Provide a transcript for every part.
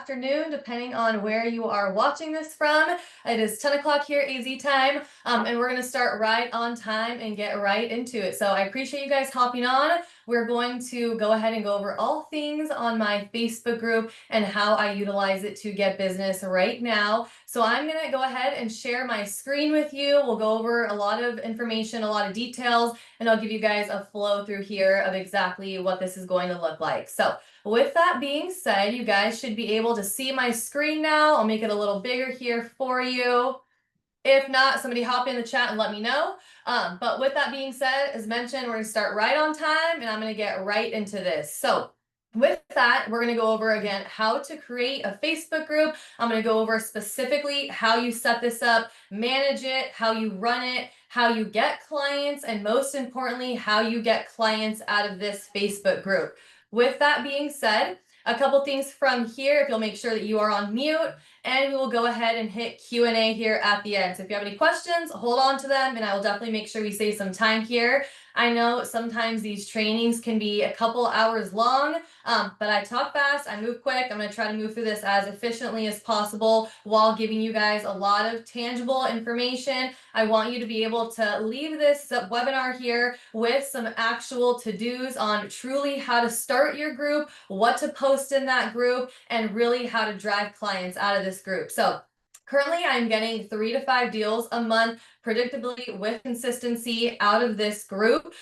afternoon, depending on where you are watching this from. It is 10 o'clock here, AZ time, and we're going to start right on time and get right into it. So I appreciate you guys hopping on. We're going to go ahead and go over all things on my Facebook group and how I utilize it to get business right now. So I'm going to go ahead and share my screen with you. We'll go over a lot of information, a lot of details, and I'll give you guys a flow through here of exactly what this is going to look like. So with that being said, you guys should be able to see my screen now. I'll make it a little bigger here for you. If not, somebody hop in the chat and let me know. But with that being said, as mentioned, we're going to start right on time and I'm going to get right into this. So with that, we're going to go over again how to create a Facebook group. I'm going to go over specifically how you set this up, manage it, how you run it, how you get clients, and most importantly, how you get clients out of this Facebook group. With that being said, a couple things from here, if you'll make sure that you are on mute, and we will go ahead and hit Q&A here at the end. So if you have any questions, hold on to them, and I will definitely make sure we save some time here. I know sometimes these trainings can be a couple hours long, but I talk fast, I move quick. I'm going to try to move through this as efficiently as possible while giving you guys a lot of tangible information. I want you to be able to leave this webinar here with some actual to-dos on truly how to start your group, what to post in that group, and really how to drive clients out of this group. So currently, I'm getting 3 to 5 deals a month, predictably with consistency out of this group.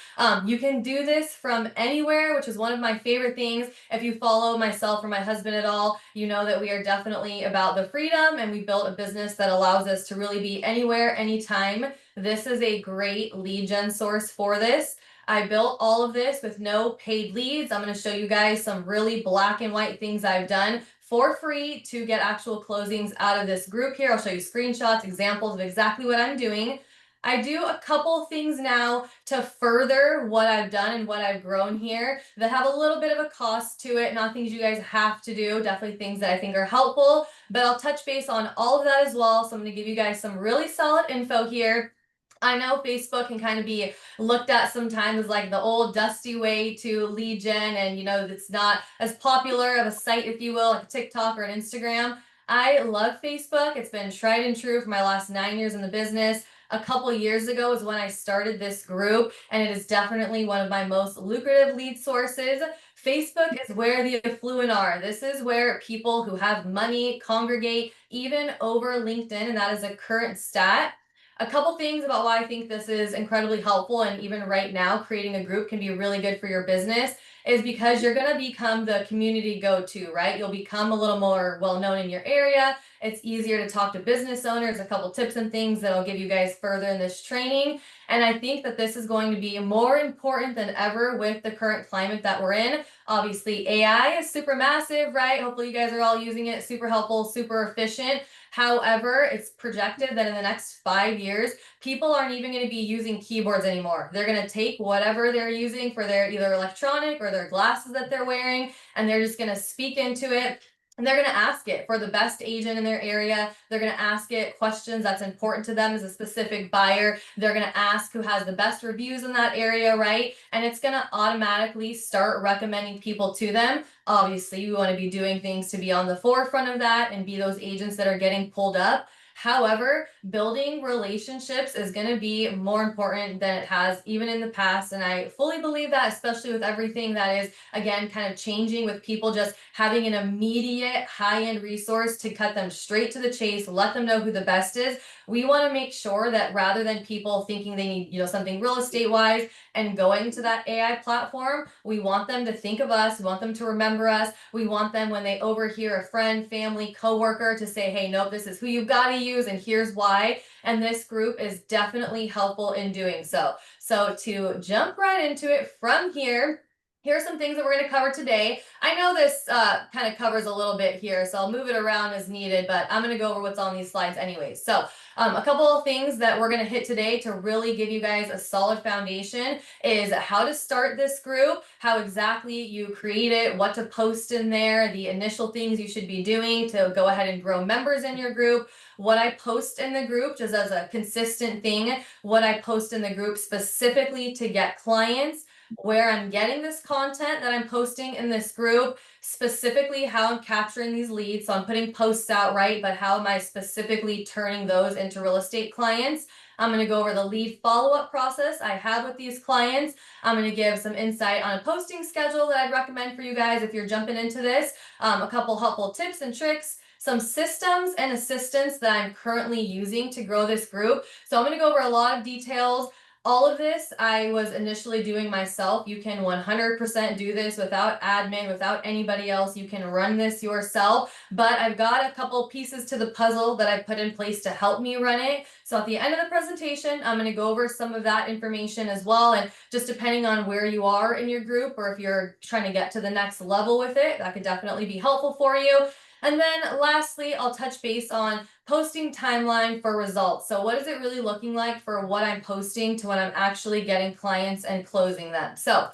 You can do this from anywhere, which is one of my favorite things. If you follow myself or my husband at all, you know that we are definitely about the freedom and we built a business that allows us to really be anywhere, anytime. This is a great lead gen source for this. I built all of this with no paid leads. I'm going to show you guys some really black and white things I've done for free to get actual closings out of this group here. I'll show you screenshots, examples of exactly what I'm doing. I do a couple things now to further what I've done and what I've grown here that have a little bit of a cost to it, not things you guys have to do, definitely things that I think are helpful, but I'll touch base on all of that as well. So I'm going to give you guys some really solid info here. I know Facebook can kind of be looked at sometimes as like the old dusty way to lead gen, and it's not as popular of a site, if you will, like a TikTok or an Instagram. I love Facebook. It's been tried and true for my last 9 years in the business. A couple years ago is when I started this group, and it is definitely one of my most lucrative lead sources. Facebook is where the affluent are. This is where people who have money congregate, even over LinkedIn, and that is a current stat. A couple things about why I think this is incredibly helpful, and even right now, creating a group can be really good for your business, is because you're going to become the community go-to, right? You'll become a little more well-known in your area. It's easier to talk to business owners, a couple tips and things that I'll give you guys further in this training. And I think that this is going to be more important than ever with the current climate that we're in. Obviously, AI is super massive, right? Hopefully you guys are all using it, super helpful, super efficient. However, it's projected that in the next 5 years, people aren't even going to be using keyboards anymore. They're going to take whatever they're using for their either electronic or their glasses that they're wearing, and they're just going to speak into it. And they're going to ask it for the best agent in their area. They're going to ask it questions that's important to them as a specific buyer. They're going to ask who has the best reviews in that area, right? And it's going to automatically start recommending people to them. Obviously, you want to be doing things to be on the forefront of that and be those agents that are getting pulled up. However, building relationships is going to be more important than it has even in the past. And I fully believe that, especially with everything that is, again, kind of changing with people just having an immediate high-end resource to cut them straight to the chase, let them know who the best is. We want to make sure that rather than people thinking they need, something real estate-wise and going to that AI platform, we want them to think of us. We want them to remember us. We want them, when they overhear a friend, family, coworker, to say, hey, nope, this is who you've got to use and here's why. And this group is definitely helpful in doing so. So to jump right into it from here, here are some things that we're going to cover today. I know this kind of covers a little bit here, so I'll move it around as needed, but I'm going to go over what's on these slides anyways. So a couple of things that we're going to hit today to really give you guys a solid foundation is how to start this group, how exactly you create it, what to post in there, the initial things you should be doing to go ahead and grow members in your group, what I post in the group just as a consistent thing, what I post in the group specifically to get clients, where I'm getting this content that I'm posting in this group, specifically how I'm capturing these leads. So I'm putting posts out, right? But how am I specifically turning those into real estate clients? I'm going to go over the lead follow-up process I have with these clients. I'm going to give some insight on a posting schedule that I'd recommend for you guys if you're jumping into this, a couple helpful tips and tricks, some systems and assistance that I'm currently using to grow this group. So I'm going to go over a lot of details. All of this I was initially doing myself. You can 100% do this without admin, without anybody else. You can run this yourself, but I've got a couple pieces to the puzzle that I put in place to help me run it. So at the end of the presentation, I'm going to go over some of that information as well. And just depending on where you are in your group, or if you're trying to get to the next level with it, that could definitely be helpful for you. And then lastly, I'll touch base on posting timeline for results. So what is it really looking like for what I'm posting to when I'm actually getting clients and closing them? So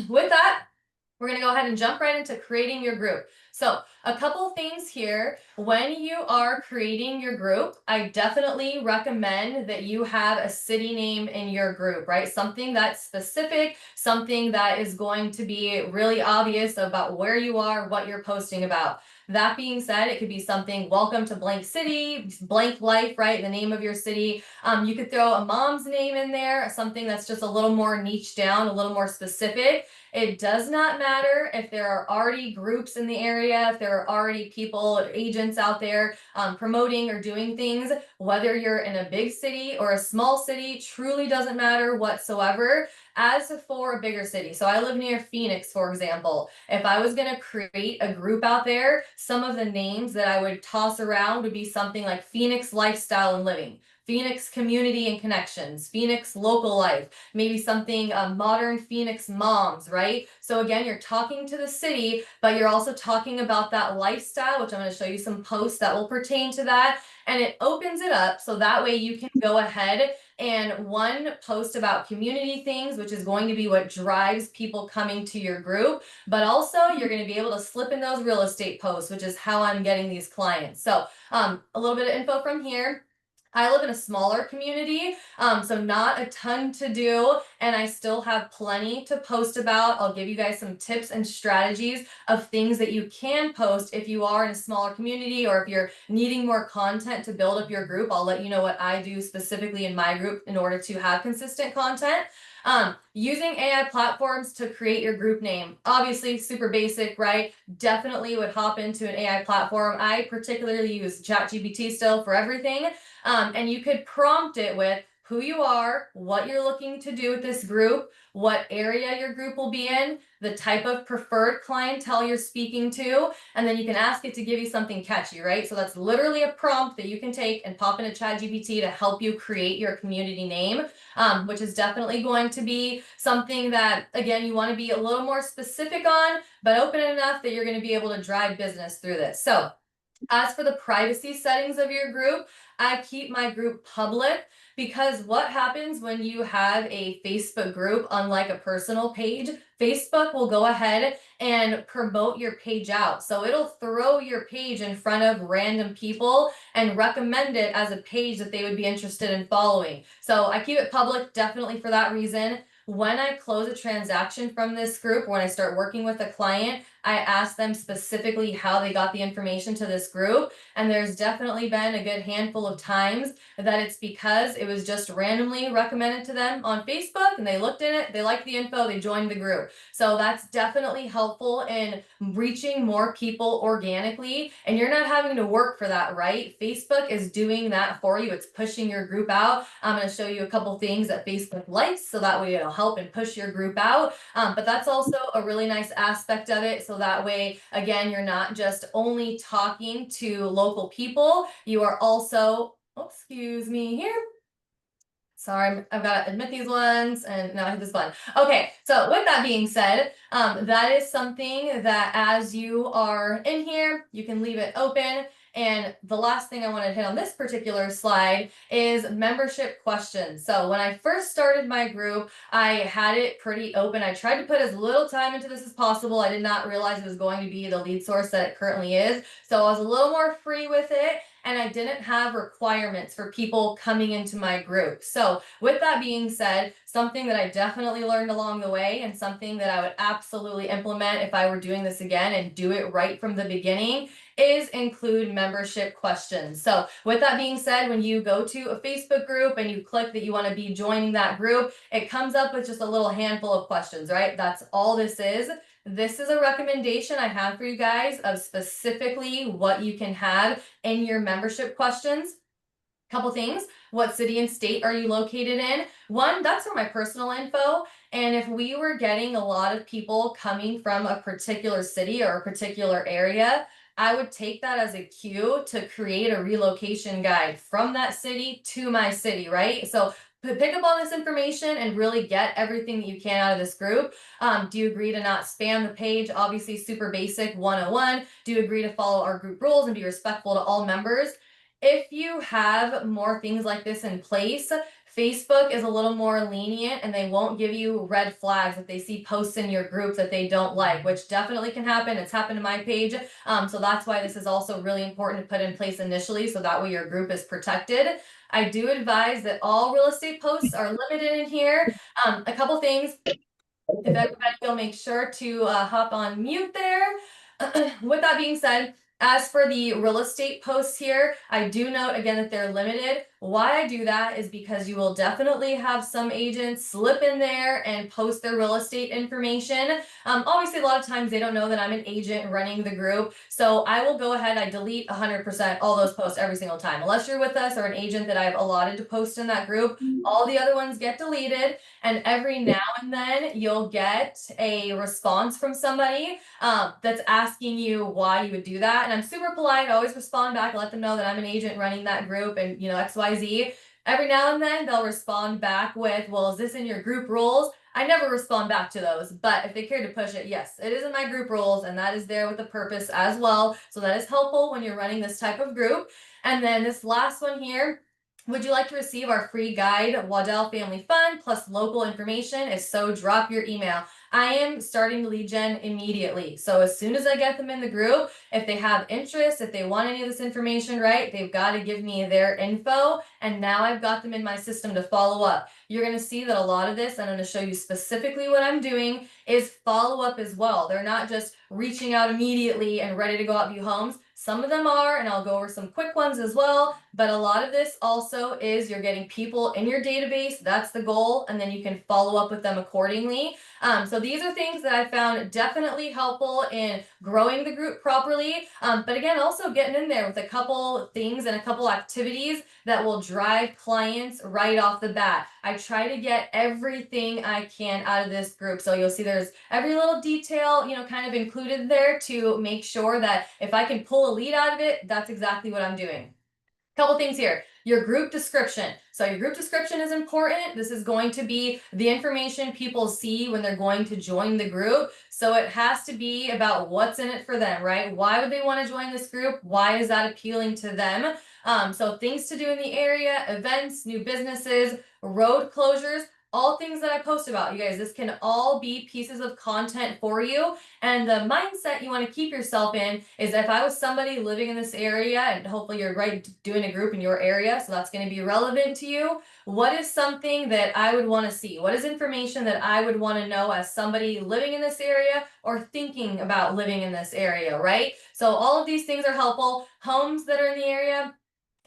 with that, we're going to go ahead and jump right into creating your group. So a couple things here. When you are creating your group, I definitely recommend that you have a city name in your group, right? Something that's specific, something that is going to be really obvious about where you are, what you're posting about. That being said, it could be something, welcome to blank city, blank life, right? The name of your city. You could throw a mom's name in there, something that's just a little more niche down, a little more specific. It does not matter if there are already groups in the area, if there are already people, agents out there promoting or doing things, whether you're in a big city or a small city, truly doesn't matter whatsoever. As for a bigger city, so I live near Phoenix, for example. If I was going to create a group out there, some of the names that I would toss around would be something like Phoenix Lifestyle and Living, Phoenix Community and Connections, Phoenix Local Life, maybe something Modern Phoenix Moms, right? So again, you're talking to the city, but you're also talking about that lifestyle, which I'm going to show you some posts that will pertain to that. And it opens it up so that way you can go ahead and one, post about community things, which is going to be what drives people coming to your group. But also you're going to be able to slip in those real estate posts, which is how I'm getting these clients. So a little bit of info from here. I live in a smaller community, so not a ton to do, and I still have plenty to post about. I'll give you guys some tips and strategies of things that you can post if you are in a smaller community, or if you're needing more content to build up your group. I'll let you know what I do specifically in my group in order to have consistent content. Using AI platforms to create your group name, obviously super basic, right? Definitely would hop into an AI platform. I particularly use ChatGPT still for everything. And you could prompt it with who you are, what you're looking to do with this group, what area your group will be in, the type of preferred clientele you're speaking to, and then you can ask it to give you something catchy, right? So that's literally a prompt that you can take and pop into ChatGPT to help you create your community name, which is definitely going to be something that, again, you want to be a little more specific on, but open enough that you're going to be able to drive business through this. So as for the privacy settings of your group, I keep my group public, because what happens when you have a Facebook group, unlike a personal page, Facebook will go ahead and promote your page out. So it'll throw your page in front of random people and recommend it as a page that they would be interested in following. So I keep it public definitely for that reason. When I close a transaction from this group, when I start working with a client, I ask them specifically how they got the information to this group. And there's definitely been a good handful of times that it's because it was just randomly recommended to them on Facebook, and they looked in it, they liked the info, they joined the group. So that's definitely helpful in reaching more people organically. And you're not having to work for that, right? Facebook is doing that for you. It's pushing your group out. I'm going to show you a couple things that Facebook likes, so that way it'll help and push your group out. But that's also a really nice aspect of it. So that way, again, you're not just only talking to local people, you are also, oh, excuse me here. Sorry, I've got to admit these ones, and now I hit this button. Okay, so with that being said, that is something that as you are in here, you can leave it open. And the last thing I want to hit on this particular slide is membership questions. So when I first started my group, I had it pretty open. I tried to put as little time into this as possible. I did not realize it was going to be the lead source that it currently is. So I was a little more free with it. and I didn't have requirements for people coming into my group. So with that being said, something that I definitely learned along the way and something that I would absolutely implement if I were doing this again and do it right from the beginning is include membership questions. So with that being said, when you go to a Facebook group and you click that you want to be joining that group, it comes up with just a little handful of questions, right? That's all this is. This is a recommendation I have for you guys of specifically what you can have in your membership questions. Couple things. What city and state are you located in? One, that's for my personal info. And if we were getting a lot of people coming from a particular city or a particular area, I would take that as a cue to create a relocation guide from that city to my city, right? So pick up all this information and really get everything that you can out of this group. Do you agree to not spam the page? Obviously, super basic 101. Do you agree to follow our group rules and be respectful to all members? If you have more things like this in place, Facebook is a little more lenient and they won't give you red flags if they see posts in your group that they don't like, which definitely can happen. It's happened to my page. So that's why this is also really important to put in place initially so that way your group is protected. I do advise that all real estate posts are limited in here. A couple things. If everybody will make sure to hop on mute there. With that being said, as for the real estate posts here, I do note again that they're limited. Why I do that is because you will definitely have some agents slip in there and post their real estate information. Obviously, a lot of times they don't know that I'm an agent running the group. So I will go ahead, I delete 100% all those posts every single time. Unless you're with us or an agent that I've allotted to post in that group, all the other ones get deleted. And every now and then you'll get a response from somebody that's asking you why you would do that. And I'm super polite, I always respond back, let them know that I'm an agent running that group and XYZ. Every now and then they'll respond back with, well, is this in your group rules? I never respond back to those, but if they care to push it, yes, it is in my group rules and that is there with a purpose as well. So that is helpful when you're running this type of group. And then this last one here, would you like to receive our free guide, Waddell Family Fund, plus local information? If so, drop your email. I am starting to lead gen immediately. So as soon as I get them in the group, if they have interest, if they want any of this information, right, they've got to give me their info. And now I've got them in my system to follow up. You're going to see that a lot of this, I'm going to show you specifically what I'm doing, is follow up as well. They're not just reaching out immediately and ready to go out view homes. Some of them are, and I'll go over some quick ones as well. But a lot of this also is you're getting people in your database. That's the goal. And then you can follow up with them accordingly. So these are things that I found definitely helpful in growing the group properly. But again, also getting in there with a couple things and a couple activities that will drive clients right off the bat. I try to get everything I can out of this group. So you'll see there's every little detail, kind of included there to make sure that if I can pull a lead out of it, that's exactly what I'm doing. Couple things here. Your group description. So your group description is important. This is going to be the information people see when they're going to join the group. So it has to be about what's in it for them, right? Why would they want to join this group? Why is that appealing to them? So things to do in the area, events, new businesses, road closures, all things that I post about. You guys, this can all be pieces of content for you. And the mindset you want to keep yourself in is if I was somebody living in this area, and hopefully you're right doing a group in your area, so that's going to be relevant to you. What is something that I would want to see? What is information that I would want to know as somebody living in this area or thinking about living in this area, right? So all of these things are helpful. Homes that are in the area,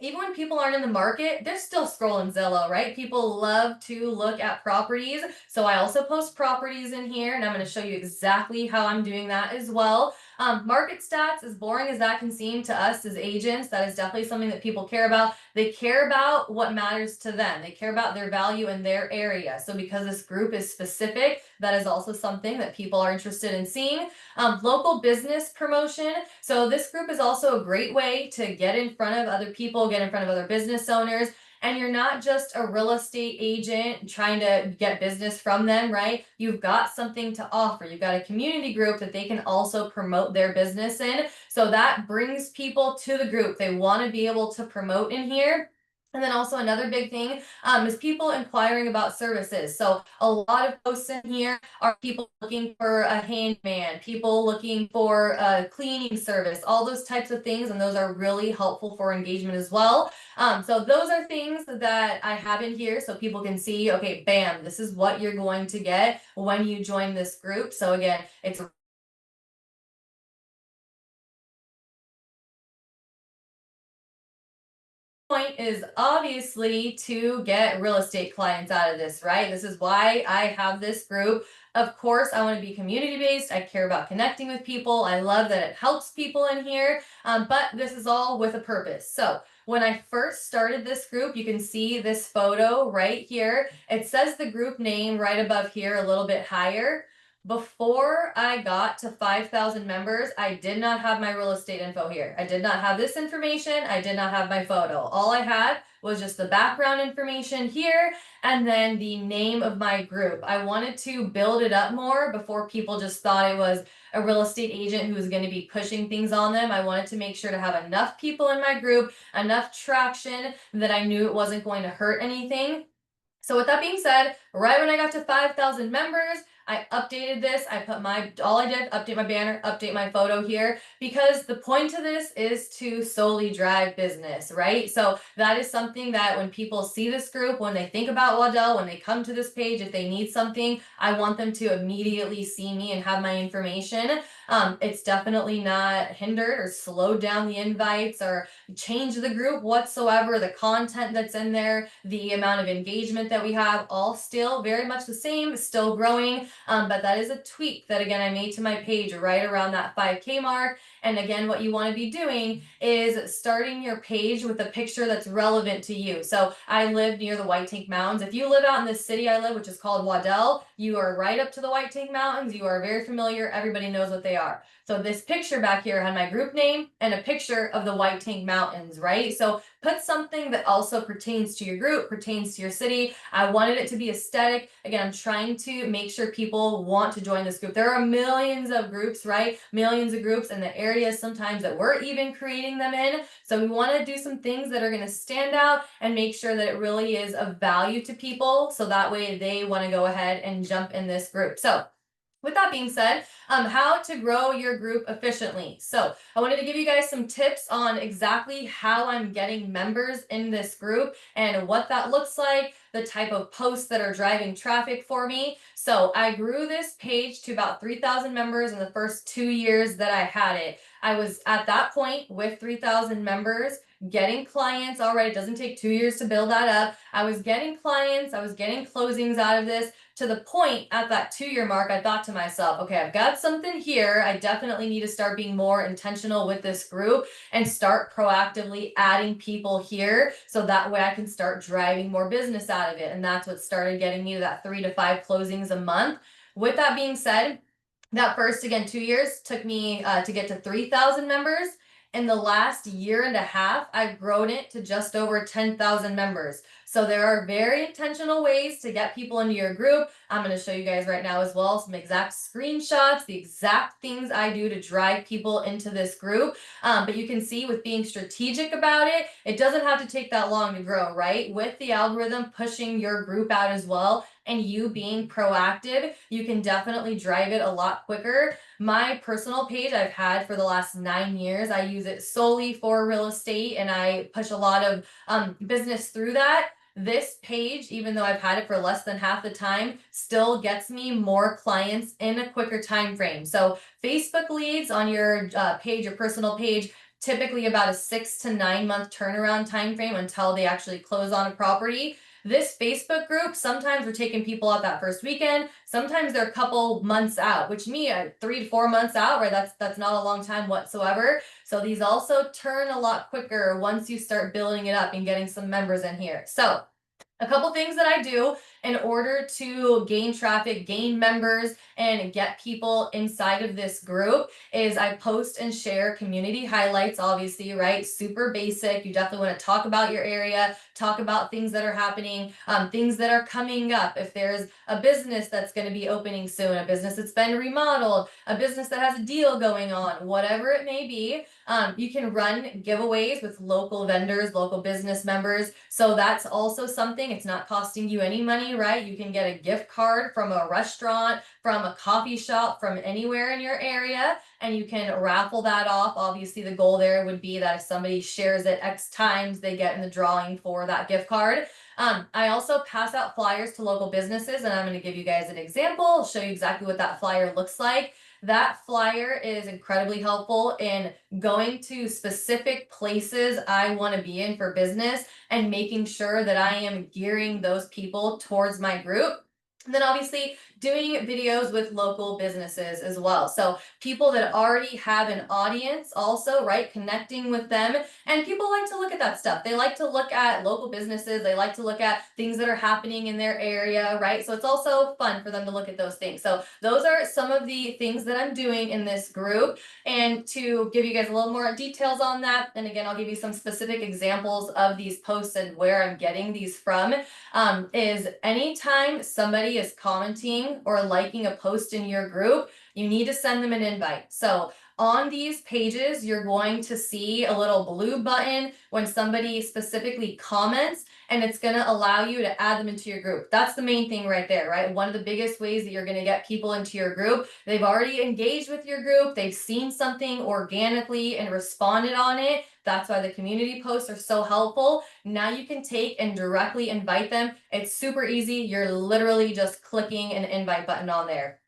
even when people aren't in the market, they're still scrolling Zillow, right? People love to look at properties. So I also post properties in here, and I'm going to show you exactly how I'm doing that as well. Market stats, as boring as that can seem to us as agents, that is definitely something that people care about. They care about what matters to them. They care about their value in their area. So because this group is specific, that is also something that people are interested in seeing. Local business promotion. So this group is also a great way to get in front of other people, get in front of other business owners. And you're not just a real estate agent trying to get business from them, right? You've got something to offer. You've got a community group that they can also promote their business in. So that brings people to the group. They want to be able to promote in here. And then also another big thing is people inquiring about services. So a lot of posts in here are people looking for a handyman, people looking for a cleaning service, all those types of things, and those are really helpful for engagement as well. So those are things that I have in here so people can see, okay, bam, this is what you're going to get when you join this group. So again, it's point is obviously to get real estate clients out of this, right? This is why I have this group. Of course, I want to be community based. I care about connecting with people. I love that it helps people in here, but this is all with a purpose. So, when I first started this group, you can see this photo right here. It says the group name right above here, a little bit higher. Before I got to 5,000 members, I did not have my real estate info here. I did not have this information. I did not have my photo. All I had was just the background information here and then the name of my group. I wanted to build it up more before people just thought it was a real estate agent who was going to be pushing things on them. I wanted to make sure to have enough people in my group, enough traction that I knew it wasn't going to hurt anything. So with that being said, right when I got to 5,000 members, I updated this. I put all I did, update my banner, update my photo here, because the point of this is to solely drive business, right? So that is something that when people see this group, when they think about Waddell, when they come to this page, if they need something, I want them to immediately see me and have my information. It's definitely not hindered or slowed down the invites or change the group whatsoever. The content that's in there, the amount of engagement that we have, all still very much the same, still growing. But that is a tweak that again I made to my page right around that 5K mark. And again, what you want to be doing is starting your page with a picture that's relevant to you. So I live near the White Tank Mountains. If you live out in the city I live, which is called Waddell, you are right up to the White Tank Mountains. You are very familiar. Everybody knows what they are. So this picture back here had my group name and a picture of the White Tank Mountains, right? So put something that also pertains to your group, pertains to your city. I wanted it to be aesthetic. Again, I'm trying to make sure people want to join this group. There are millions of groups, right? Millions of groups in the areas sometimes that we're even creating them in. So we want to do some things that are going to stand out and make sure that it really is of value to people. So that way they want to go ahead and jump in this group. So with that being said, how to grow your group efficiently. So I wanted to give you guys some tips on exactly how I'm getting members in this group and what that looks like, the type of posts that are driving traffic for me. So I grew this page to about 3,000 members in the first 2 years that I had it. I was at that point with 3,000 members getting clients already. It doesn't take 2 years to build that up. I was getting clients, I was getting closings out of this, to the point at that 2 year mark, I thought to myself, okay, I've got something here. I definitely need to start being more intentional with this group and start proactively adding people here. So that way I can start driving more business out of it. And that's what started getting me to that 3 to 5 closings a month. With that being said, that first, again, 2 years took me to get to 3,000 members. In the last year and a half, I've grown it to just over 10,000 members. So there are very intentional ways to get people into your group. I'm going to show you guys right now as well some exact screenshots, the exact things I do to drive people into this group. But you can see with being strategic about it, it doesn't have to take that long to grow, right? With the algorithm pushing your group out as well, and you being proactive, you can definitely drive it a lot quicker. My personal page I've had for the last 9 years. I use it solely for real estate and I push a lot of business through that. This page, even though I've had it for less than half the time, still gets me more clients in a quicker time frame. So Facebook leads on your page, your personal page, typically about a 6 to 9 month turnaround time frame until they actually close on a property. This Facebook group, sometimes we're taking people out that first weekend. Sometimes they're a couple months out, which me, 3 to 4 months out, right? That's not a long time whatsoever. So these also turn a lot quicker once you start building it up and getting some members in here. So A couple things that I do in order to gain traffic, gain members, and get people inside of this group is I post and share community highlights, obviously, right? Super basic. You definitely want to talk about your area, talk about things that are happening, things that are coming up. If there's a business that's going to be opening soon, a business that's been remodeled, a business that has a deal going on, whatever it may be, you can run giveaways with local vendors, local business members. So that's also something, it's not costing you any money, right? You can get a gift card from a restaurant, from a coffee shop, from anywhere in your area, and you can raffle that off. Obviously, the goal there would be that if somebody shares it X times, they get in the drawing for that gift card. I also pass out flyers to local businesses, and I'm going to give you guys an example, show you exactly what that flyer looks like. That flyer is incredibly helpful in going to specific places I want to be in for business and making sure that I am gearing those people towards my group. And then obviously doing videos with local businesses as well. So people that already have an audience also, right? Connecting with them. And people like to look at that stuff. They like to look at local businesses. They like to look at things that are happening in their area, right? So it's also fun for them to look at those things. So those are some of the things that I'm doing in this group. And to give you guys a little more details on that, and again, I'll give you some specific examples of these posts and where I'm getting these from, is anytime somebody is commenting or liking a post in your group, you need to send them an invite. So on these pages, you're going to see a little blue button when somebody specifically comments, and it's going to allow you to add them into your group. That's the main thing right there, right? One of the biggest ways that you're going to get people into your group, they've already engaged with your group, they've seen something organically and responded on it. That's why the community posts are so helpful. Now you can take and directly invite them. It's super easy. You're literally just clicking an invite button on there.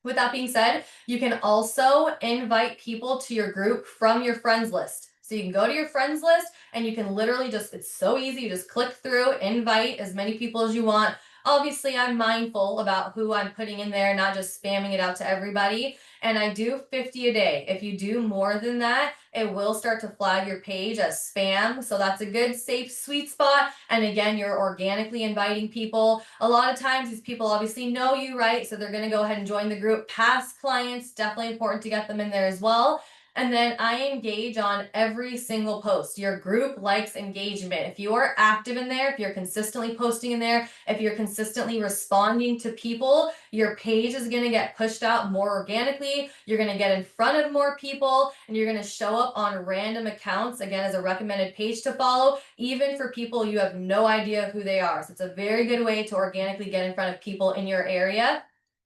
With that being said, you can also invite people to your group from your friends list. So you can go to your friends list and you can literally just, it's so easy. You just click through, invite as many people as you want. Obviously, I'm mindful about who I'm putting in there, not just spamming it out to everybody. And I do 50 a day. If you do more than that, it will start to flag your page as spam. So that's a good, safe, sweet spot. And again, you're organically inviting people. A lot of times these people obviously know you, right? So they're going to go ahead and join the group. Past clients, definitely important to get them in there as well. And then I engage on every single post. Your group likes engagement. If you are active in there, if you're consistently posting in there, if you're consistently responding to people, your page is going to get pushed out more organically. You're going to get in front of more people, and you're going to show up on random accounts, again, as a recommended page to follow, even for people you have no idea who they are. So it's a very good way to organically get in front of people in your area.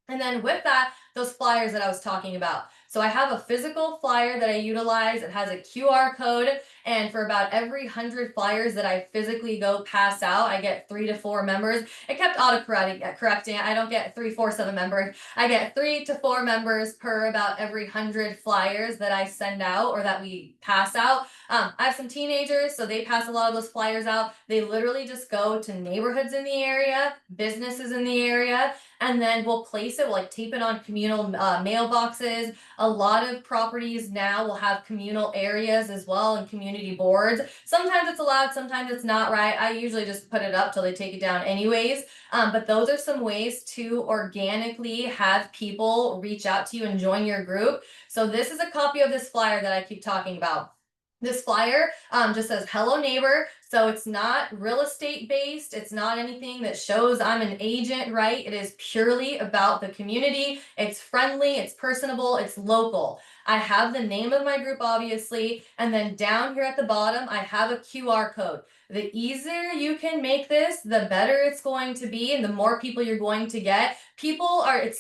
And then with that, those flyers that I was talking about. So I have a physical flyer that I utilize. It has a QR code. And for about every 100 flyers that I physically go pass out, I get 3 to 4 members. It kept correcting. I don't get 3, 4, 7 members. I get 3 to 4 members per about every 100 flyers that I send out or that we pass out. I have some teenagers, so they pass a lot of those flyers out. They literally just go to neighborhoods in the area, businesses in the area, and then we'll place it, we'll like tape it on communal mailboxes. A lot of properties now will have communal areas as well and community boards. Sometimes it's allowed, sometimes it's not, right? I usually just put it up till they take it down anyways. But those are some ways to organically have people reach out to you and join your group. So this is a copy of this flyer that I keep talking about. This flyer just says hello neighbor. So it's not real estate based. It's not anything that shows I'm an agent, right? It is purely about the community. It's friendly, it's personable, it's local. I have the name of my group, obviously. And then down here at the bottom, I have a QR code. The easier you can make this, the better it's going to be, and the more people you're going to get.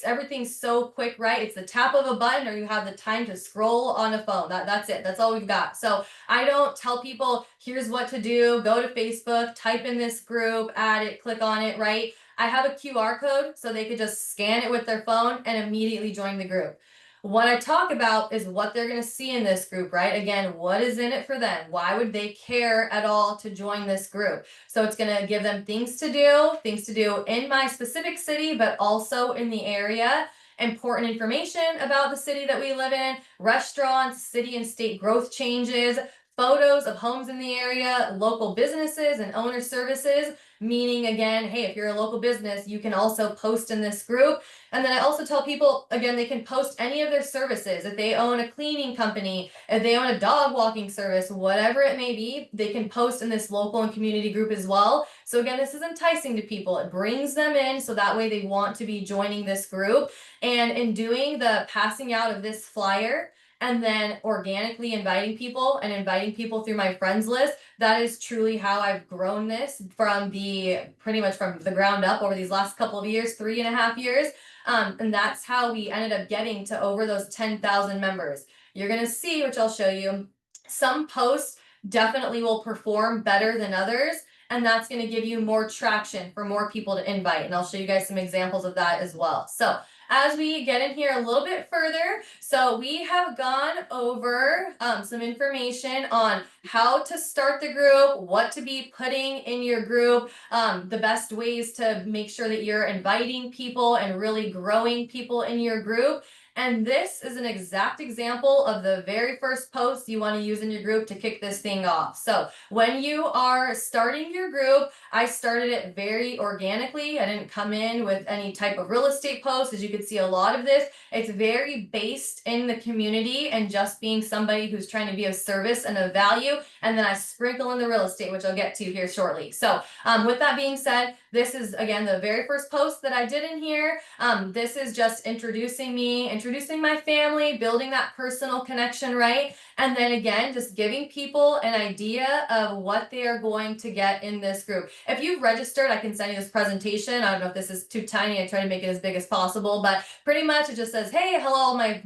Everything's so quick, right? It's the tap of a button, or you have the time to scroll on a phone. That's it. That's all we've got. So I don't tell people, here's what to do. Go to Facebook, type in this group, add it, click on it, right? I have a QR code so they could just scan it with their phone and immediately join the group. What I talk about is what they're going to see in this group, right? Again, what is in it for them? Why would they care at all to join this group? So it's going to give them things to do in my specific city, but also in the area. Important information about the city that we live in, restaurants, city and state growth changes, photos of homes in the area, local businesses and owner services, meaning again, hey, if you're a local business, you can also post in this group. And then I also tell people, again, they can post any of their services. If they own a cleaning company, if they own a dog walking service, whatever it may be, they can post in this local and community group as well. So again, this is enticing to people. It brings them in so that way they want to be joining this group. And in doing the passing out of this flyer, and then organically inviting people and inviting people through my friends list, that is truly how I've grown this from pretty much from the ground up over these last couple of years, 3.5 years. And that's how we ended up getting to over those 10,000 members. You're going to see, which I'll show you, some posts definitely will perform better than others. And that's going to give you more traction for more people to invite. And I'll show you guys some examples of that as well. So as we get in here a little bit further, so we have gone over some information on how to start the group, what to be putting in your group, the best ways to make sure that you're inviting people and really growing people in your group. And this is an exact example of the very first post you want to use in your group to kick this thing off. So when you are starting your group, I started it very organically. I didn't come in with any type of real estate post. As you can see, a lot of this, it's very based in the community and just being somebody who's trying to be of service and of value. And then I sprinkle in the real estate, which I'll get to here shortly. So with that being said, this is again the very first post that I did in here. This is just introducing me, introducing my family, building that personal connection, right? And then again, just giving people an idea of what they are going to get in this group. If you've registered, I can send you this presentation. I don't know if this is too tiny. I try to make it as big as possible, but pretty much it just says, hey, hello, my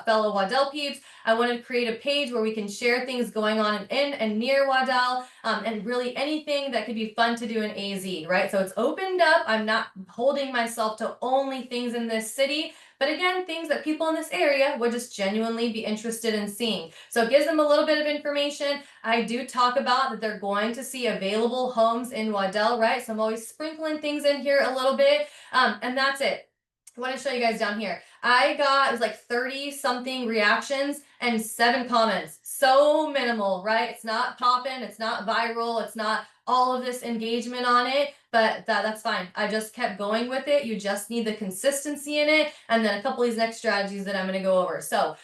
fellow Waddell peeps. I want to create a page where we can share things going on in and near Waddell, and really anything that could be fun to do in AZ, right? So it's opened up. I'm not holding myself to only things in this city, but again, things that people in this area would just genuinely be interested in seeing. So it gives them a little bit of information. I do talk about that they're going to see available homes in Waddell, right? So I'm always sprinkling things in here a little bit, and that's it. I want to show you guys down here. I got, it was like 30 something reactions and 7 comments. So minimal, right? It's not popping, it's not viral, it's not all of this engagement on it, but that's fine. I just kept going with it. You just need the consistency in it. And then a couple of these next strategies that I'm going to go over. So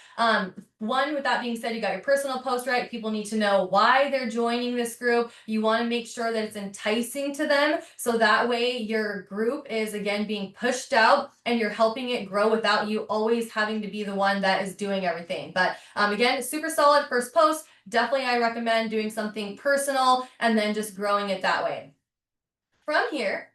one, with that being said, you got your personal post, right? People need to know why they're joining this group. You want to make sure that it's enticing to them. So that way your group is again being pushed out and you're helping it grow without you always having to be the one that is doing everything. But again, super solid first post. Definitely I recommend doing something personal and then just growing it that way. From here,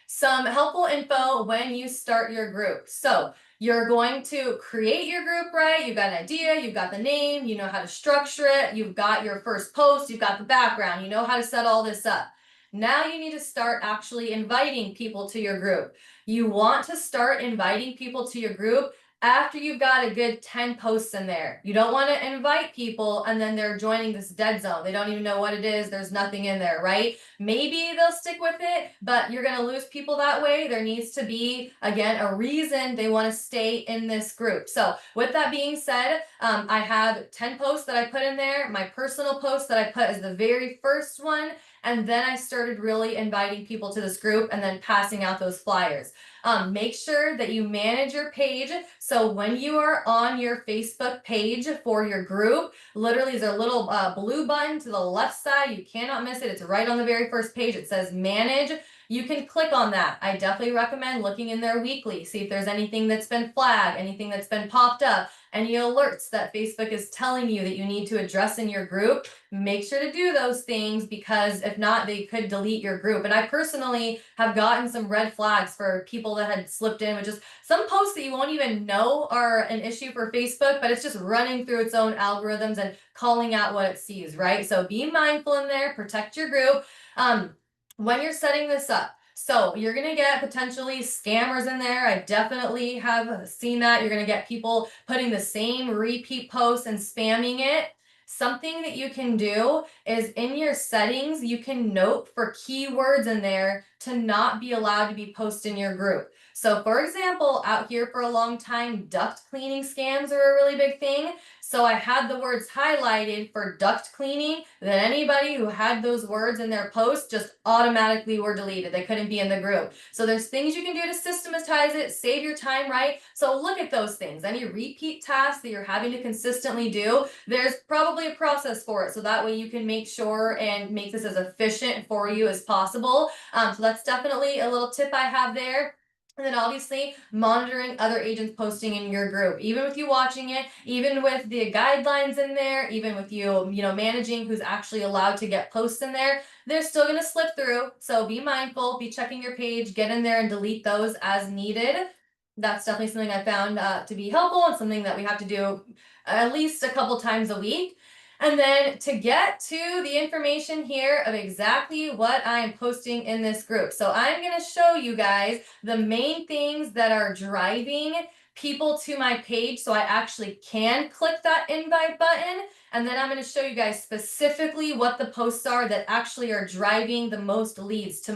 some helpful info when you start your group. So you're going to create your group, right? You've got an idea, you've got the name, you know how to structure it, you've got your first post, you've got the background, you know how to set all this up. Now you need to start actually inviting people to your group. You want to start inviting people to your group after you've got a good 10 posts in there. You don't want to invite people and then they're joining this dead zone. They don't even know what it is. There's nothing in there, right? Maybe they'll stick with it, but you're going to lose people that way. There needs to be, again, a reason they want to stay in this group. So with that being said, I have 10 posts that I put in there. My personal post that I put as the very first one. And then I started really inviting people to this group and then passing out those flyers. Make sure that you manage your page. So when you are on your Facebook page for your group, literally there's a little blue button to the left side. You cannot miss it. It's right on the very first page. It says manage. You can click on that. I definitely recommend looking in there weekly. See if there's anything that's been flagged, anything that's been popped up, any alerts that Facebook is telling you that you need to address in your group. Make sure to do those things because if not, they could delete your group. And I personally have gotten some red flags for people that had slipped in with just some posts that you won't even know are an issue for Facebook, but it's just running through its own algorithms and calling out what it sees, right? So be mindful in there, protect your group. When you're setting this up, so you're going to get potentially scammers in there. I definitely have seen that. You're going to get people putting the same repeat posts and spamming it. Something that you can do is in your settings, you can note for keywords in there to not be allowed to be posted in your group. So for example, out here for a long time, duct cleaning scams are a really big thing. So I had the words highlighted for duct cleaning, then anybody who had those words in their post just automatically were deleted. They couldn't be in the group. So there's things you can do to systematize it, save your time, right? So look at those things. Any repeat tasks that you're having to consistently do, there's probably a process for it. So that way you can make sure and make this as efficient for you as possible. So that's definitely a little tip I have there. And then obviously monitoring other agents posting in your group, even with you watching it, even with the guidelines in there, even with you managing who's actually allowed to get posts in there, they're still going to slip through. So be mindful, be checking your page, get in there and delete those as needed. That's definitely something I found to be helpful and something that we have to do at least a couple times a week. And then to get to the information here of exactly what I'm posting in this group. So I'm going to show you guys the main things that are driving people to my page so I actually can click that invite button. And then I'm going to show you guys specifically what the posts are that actually are driving the most leads to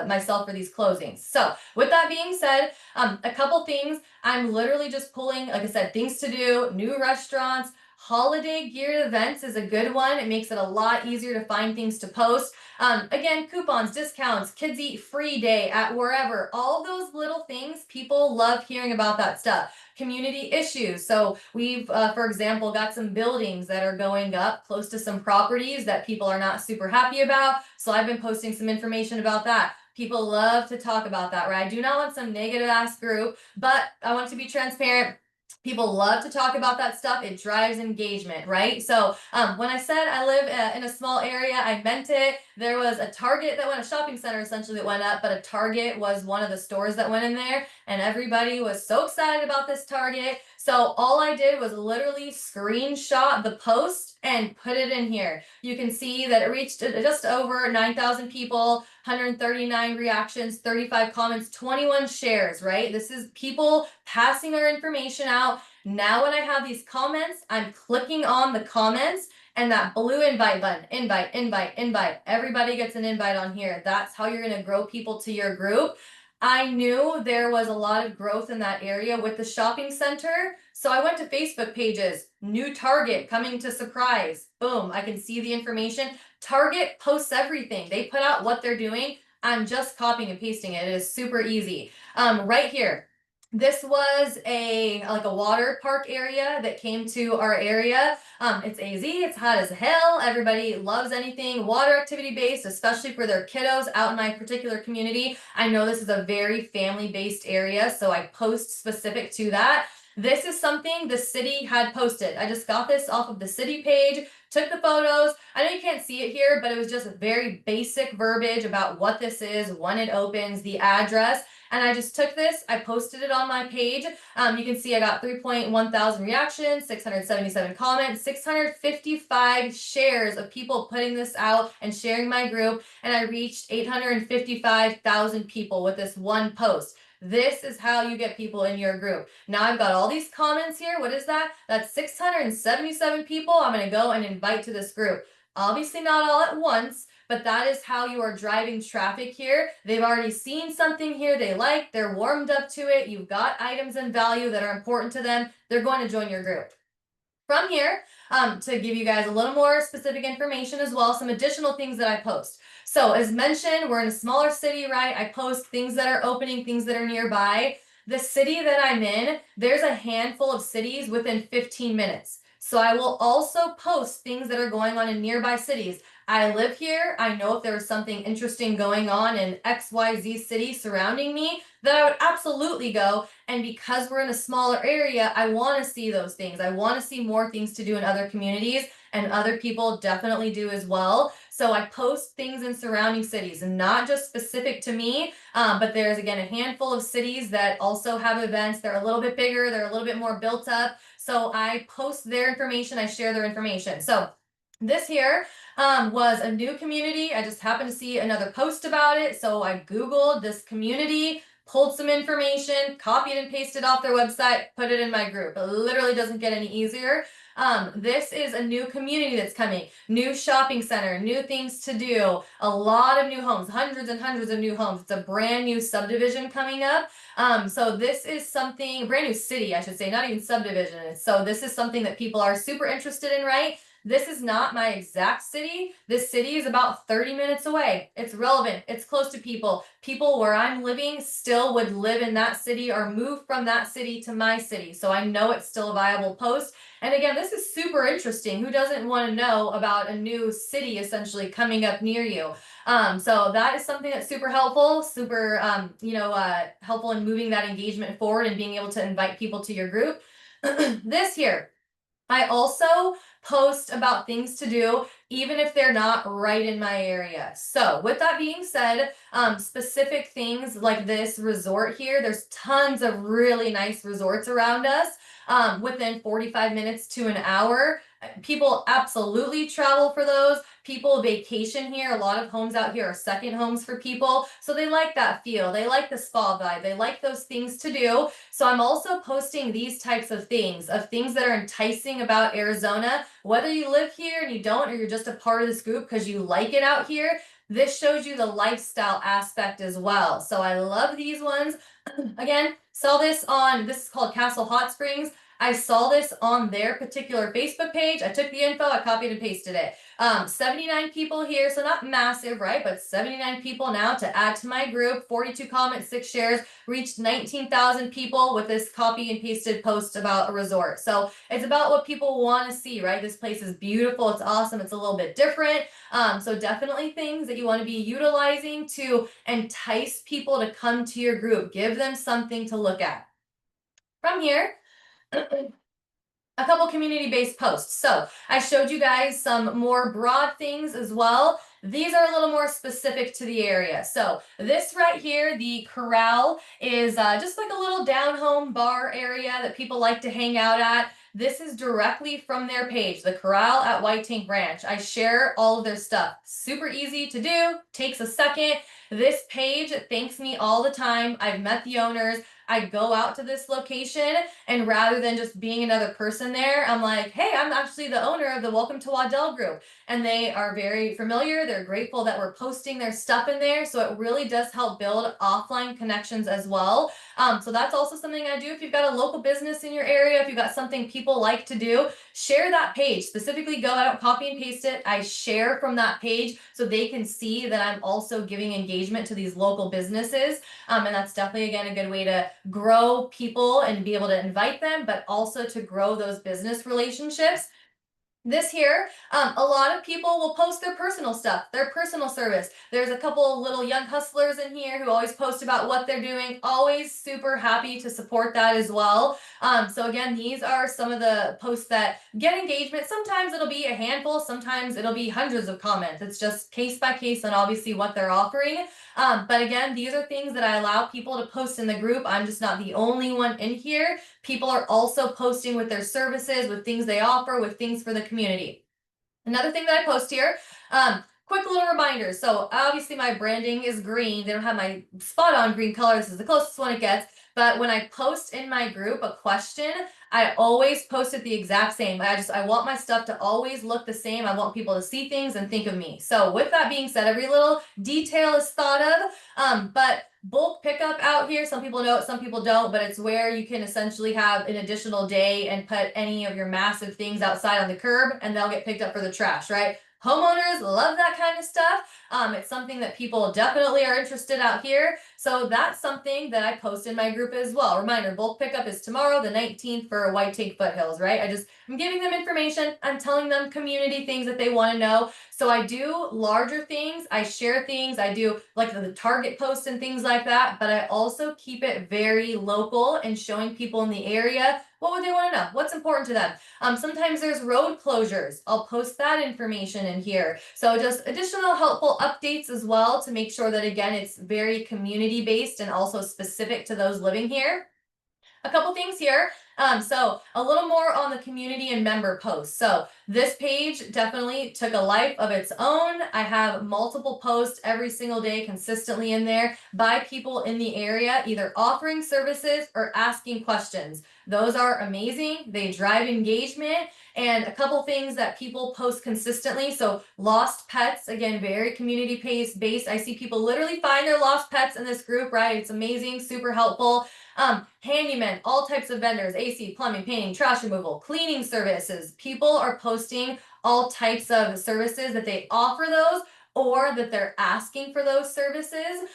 myself for these closings. So with that being said, a couple things. I'm literally just pulling, like I said, things to do, new restaurants. Holiday geared events is a good one. It makes it a lot easier to find things to post. Again, coupons, discounts, kids eat free day at wherever, all those little things, people love hearing about that stuff. Community issues. So we've, for example, got some buildings that are going up close to some properties that people are not super happy about. So I've been posting some information about that. People love to talk about that, right? I do not want some negative ass group, but I want to be transparent. People love to talk about that stuff. It drives engagement, right? So when I said I live in a small area, I meant it. There was a Target that went, a shopping center essentially that went up, but a Target was one of the stores that went in there, and everybody was so excited about this Target. So all I did was literally screenshot the post and put it in here. You can see that it reached just over 9,000 people, 139 reactions, 35 comments, 21 shares, right? This is people passing our information out. Now when I have these comments, I'm clicking on the comments and that blue invite button, invite. Everybody gets an invite on here. That's how you're going to grow people to your group. I knew there was a lot of growth in that area with the shopping center. So I went to Facebook pages, new Target coming to Surprise. Boom, I can see the information. Target posts everything. They put out what they're doing. I'm just copying and pasting it. It is super easy. Right here. This was like a water park area that came to our area. It's AZ, it's hot as hell. Everybody loves anything water activity based, especially for their kiddos out in my particular community. I know this is a very family based area, so I post specific to that. This is something the city had posted. I just got this off of the city page, took the photos. I know you can't see it here, but it was just very basic verbiage about what this is, when it opens, the address. And I just took this, I posted it on my page. You can see I got 3.1 thousand reactions, 677 comments, 655 shares of people putting this out and sharing my group. And I reached 855,000 people with this one post. This is how you get people in your group. Now I've got all these comments here. What is that? That's 677 people I'm going to go and invite to this group. Obviously not all at once, but that is how you are driving traffic here. They've already seen something here they like. They're warmed up to it. You've got items and value that are important to them. They're going to join your group. From here, to give you guys a little more specific information as well, some additional things that I post. So as mentioned, we're in a smaller city, right? I post things that are opening, things that are nearby. The city that I'm in, there's a handful of cities within 15 minutes. So I will also post things that are going on in nearby cities. I live here. I know if there was something interesting going on in XYZ city surrounding me, then I would absolutely go. And because we're in a smaller area, I want to see those things. I want to see more things to do in other communities, and other people definitely do as well. So I post things in surrounding cities, and not just specific to me, but there's again a handful of cities that also have events. They're a little bit bigger, they're a little bit more built up. So I post their information, I share their information. So this here was a new community. I just happened to see another post about it. So I Googled this community, pulled some information, copied and pasted off their website, put it in my group. It literally doesn't get any easier. This is a new community that's coming, new shopping center, new things to do, a lot of new homes, hundreds and hundreds of new homes. It's a brand new subdivision coming up. So this is something, brand new city, I should say, not even subdivision. So this is something that people are super interested in, right? This is not my exact city. This city is about 30 minutes away. It's relevant. It's close to people. People where I'm living still would live in that city or move from that city to my city. So I know it's still a viable post. And again, this is super interesting. Who doesn't want to know about a new city essentially coming up near you? So that is something that's super helpful, super, helpful in moving that engagement forward and being able to invite people to your group. This here, I also post about things to do, even if they're not right in my area. So with that being said, specific things like this resort here, there's tons of really nice resorts around us, within 45 minutes to an hour. People absolutely travel for those. People vacation here. A lot of homes out here are second homes for people. So they like that feel. They like the spa vibe. They like those things to do. So I'm also posting these types of things that are enticing about Arizona. Whether you live here and you don't, or you're just a part of this group because you like it out here, this shows you the lifestyle aspect as well. So I love these ones. Again, saw this is called Castle Hot Springs. I saw this on their particular Facebook page. I took the info, I copied and pasted it. 79 people here, so not massive, right? But 79 people now to add to my group, 42 comments, 6 shares, reached 19,000 people with this copy and pasted post about a resort. So it's about what people want to see, right? This place is beautiful, it's awesome, it's a little bit different. So definitely things that you want to be utilizing to entice people to come to your group. Give them something to look at. From here, a couple community-based posts. So I showed you guys some more broad things as well. These are a little more specific to the area. So this right here, the Corral, is just like a little down-home bar area that people like to hang out at. This is directly from their page, the Corral at White Tank Ranch. I share all of their stuff. Super easy to do, takes a second. This page thanks me all the time. I've met the owners. I go out to this location, and rather than just being another person there, I'm like, hey, I'm actually the owner of the Welcome to Waddell group. And they are very familiar. They're grateful that we're posting their stuff in there. So it really does help build offline connections as well. So that's also something I do. If you've got a local business in your area, if you've got something people like to do, share that page. Specifically, go out, copy and paste it. I share from that page so they can see that I'm also giving engagement to these local businesses. And that's definitely, again, a good way to grow people and be able to invite them, but also to grow those business relationships. This here, a lot of people will post their personal stuff, their personal service. There's a couple little young hustlers in here who always post about what they're doing. Always super happy to support that as well. So again, these are some of the posts that get engagement. Sometimes it'll be a handful, sometimes it'll be hundreds of comments. It's just case by case on obviously what they're offering. But again, these are things that I allow people to post in the group. I'm just not the only one in here. People are also posting with their services, with things they offer, with things for the community. Another thing that I post here, quick little reminders. So obviously my branding is green. They don't have my spot on green color. This is the closest one it gets. But when I post in my group a question, I always post it the exact same. I want my stuff to always look the same. I want people to see things and think of me. So with that being said, every little detail is thought of. But bulk pickup out here, some people know it, some people don't, but it's where you can essentially have an additional day and put any of your massive things outside on the curb and they'll get picked up for the trash, right? Homeowners love that kind of stuff. It's something that people definitely are interested out here. So that's something that I post in my group as well. Reminder, bulk pickup is tomorrow, the 19th, for White Tank Foothills, right? I'm giving them information. I'm telling them community things that they want to know. So I do larger things. I share things. I do like the Target posts and things like that, but I also keep it very local and showing people in the area what would they want to know? What's important to them? Sometimes there's road closures. I'll post that information in here. So just additional helpful updates as well to make sure that, again, it's very community based and also specific to those living here. A couple things here. So a little more on the community and member posts. So this page definitely took a life of its own. I have multiple posts every single day consistently in there by people in the area, either offering services or asking questions. Those are amazing. They drive engagement. And a couple things that people post consistently. So lost pets, again, very community based. I see people literally find their lost pets in this group, right? It's amazing, super helpful. Handyman, all types of vendors, AC, plumbing, painting, trash removal, cleaning services. People are posting all types of services that they offer those or that they're asking for those services.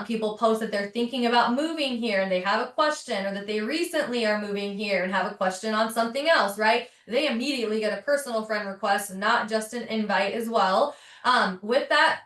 People post that they're thinking about moving here and they have a question, or that they recently are moving here and have a question on something else, right? They immediately get a personal friend request, not just an invite as well. With that,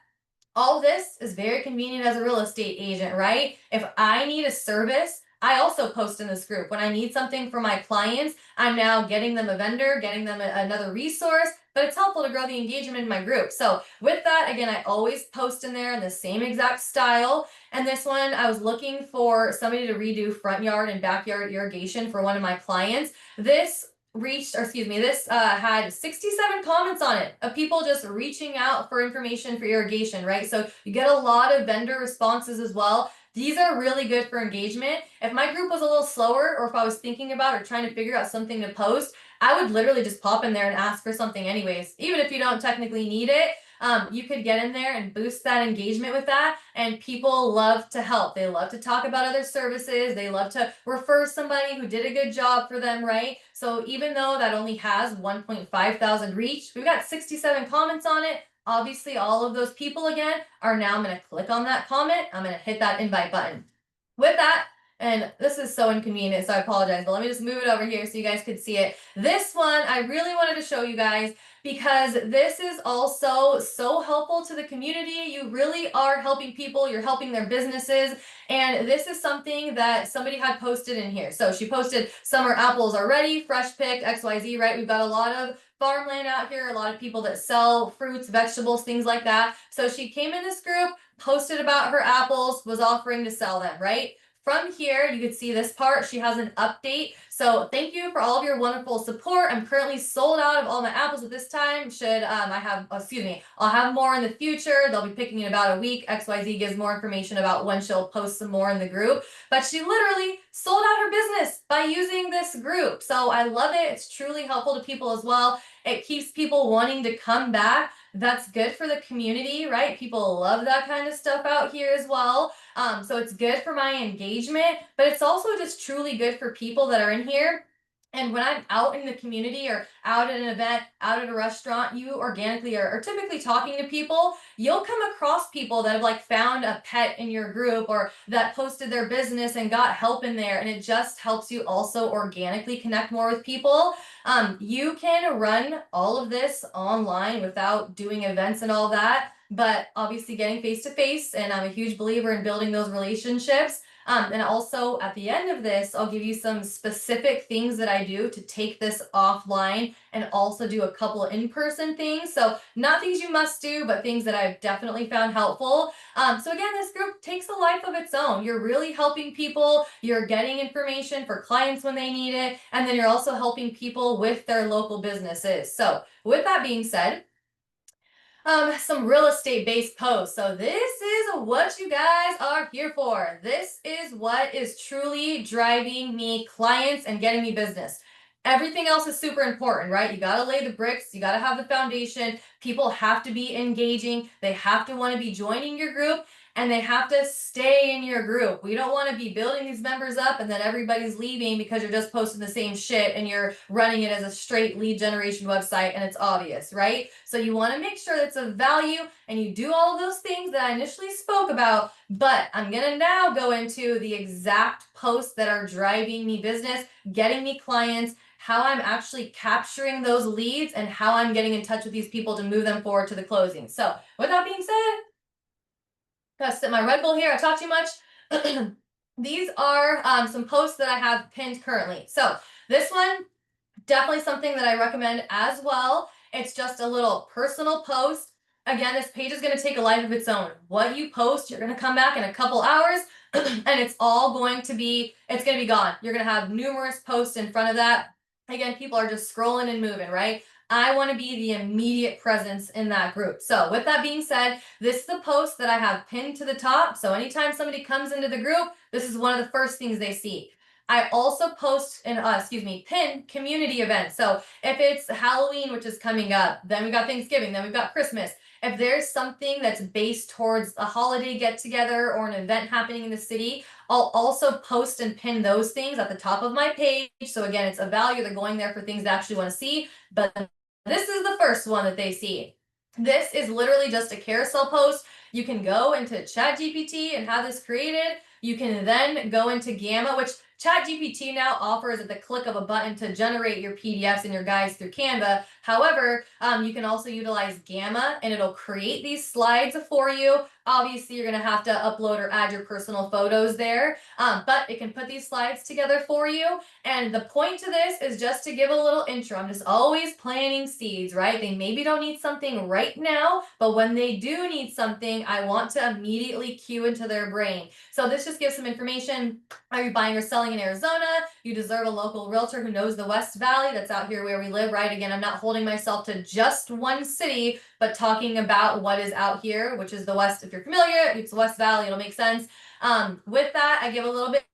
all this is very convenient as a real estate agent, right? If I need a service, I also post in this group. When I need something for my clients, I'm now getting them a vendor, getting them another resource, but it's helpful to grow the engagement in my group. So with that, again, I always post in there in the same exact style. And this one, I was looking for somebody to redo front yard and backyard irrigation for one of my clients. This had 67 comments on it of people just reaching out for information for irrigation, right? So you get a lot of vendor responses as well. These are really good for engagement. If my group was a little slower, or if I was thinking about or trying to figure out something to post, I would literally just pop in there and ask for something anyways, even if you don't technically need it. You could get in there and boost that engagement with that. And people love to help. They love to talk about other services. They love to refer somebody who did a good job for them, right? So even though that only has 1.5 thousand reach, we've got 67 comments on it. Obviously, all of those people again are now, I'm going to click on that comment. I'm going to hit that invite button. With that, and this is so inconvenient, so I apologize, but let me just move it over here so you guys could see it. This one, I really wanted to show you guys because this is also so helpful to the community. You really are helping people, you're helping their businesses. And this is something that somebody had posted in here. So she posted, summer apples are ready, fresh pick, XYZ, right? We've got a lot of farmland out here, a lot of people that sell fruits, vegetables, things like that. So she came in this group, posted about her apples, was offering to sell them, right? From here, you can see this part. She has an update. So thank you for all of your wonderful support. I'm currently sold out of all my apples at this time. I'll have more in the future. They'll be picking in about a week. XYZ gives more information about when she'll post some more in the group. But she literally sold out her business by using this group. So I love it. It's truly helpful to people as well. It keeps people wanting to come back. That's good for the community, right? People love that kind of stuff out here as well. So it's good for my engagement, but it's also just truly good for people that are in here. And when I'm out in the community or out at an event, out at a restaurant, you organically are typically talking to people. You'll come across people that have like found a pet in your group or that posted their business and got help in there. And it just helps you also organically connect more with people. You can run all of this online without doing events and all that, but obviously getting face to face. And I'm a huge believer in building those relationships. And also at the end of this, I'll give you some specific things that I do to take this offline and also do a couple in-person things. So not things you must do, but things that I've definitely found helpful. So again, this group takes a life of its own. You're really helping people. You're getting information for clients when they need it. And then you're also helping people with their local businesses. So with that being said, some real estate based posts. So this is what you guys are here for. This is what is truly driving me clients and getting me business. Everything else is super important, right? You got to lay the bricks, you got to have the foundation. People have to be engaging, they have to want to be joining your group, and they have to stay in your group. We don't want to be building these members up and then everybody's leaving because you're just posting the same shit and you're running it as a straight lead generation website and it's obvious, right? So you want to make sure that's of value and you do all of those things that I initially spoke about. But I'm going to now go into the exact posts that are driving me business, getting me clients, how I'm actually capturing those leads, and how I'm getting in touch with these people to move them forward to the closing. So with that being said, gotta sip my Red Bull here. I talk too much. These are some posts that I have pinned currently. So this one, definitely something that I recommend as well. It's just a little personal post. Again, this page is going to take a life of its own. What you post, you're going to come back in a couple hours and it's going to be gone. You're going to have numerous posts in front of that. Again, people are just scrolling and moving, right? I want to be the immediate presence in that group. So with that being said, this is the post that I have pinned to the top. So anytime somebody comes into the group, this is one of the first things they see. I also post and pin community events. So if it's Halloween, which is coming up, then we got Thanksgiving, then we've got Christmas. If there's something that's based towards a holiday get together or an event happening in the city, I'll also post and pin those things at the top of my page. So again, it's a value. They're going there for things they actually want to see. But this is the first one that they see. This is literally just a carousel post. You can go into ChatGPT and have this created. You can then go into Gamma, which ChatGPT now offers at the click of a button to generate your PDFs and your guides through Canva. However, you can also utilize Gamma and it'll create these slides for you. Obviously, you're going to have to upload or add your personal photos there, but it can put these slides together for you. And the point to this is just to give a little intro. I'm just always planting seeds, right? They maybe don't need something right now, but when they do need something, I want to immediately cue into their brain. So this just gives some information. Are you buying or selling in Arizona? You deserve a local realtor who knows the West Valley. That's out here where we live, right? Again, I'm not holding myself to just one city, but talking about what is out here, which is the West. If you're familiar, it's the West Valley, it'll make sense. With that, I give a little bit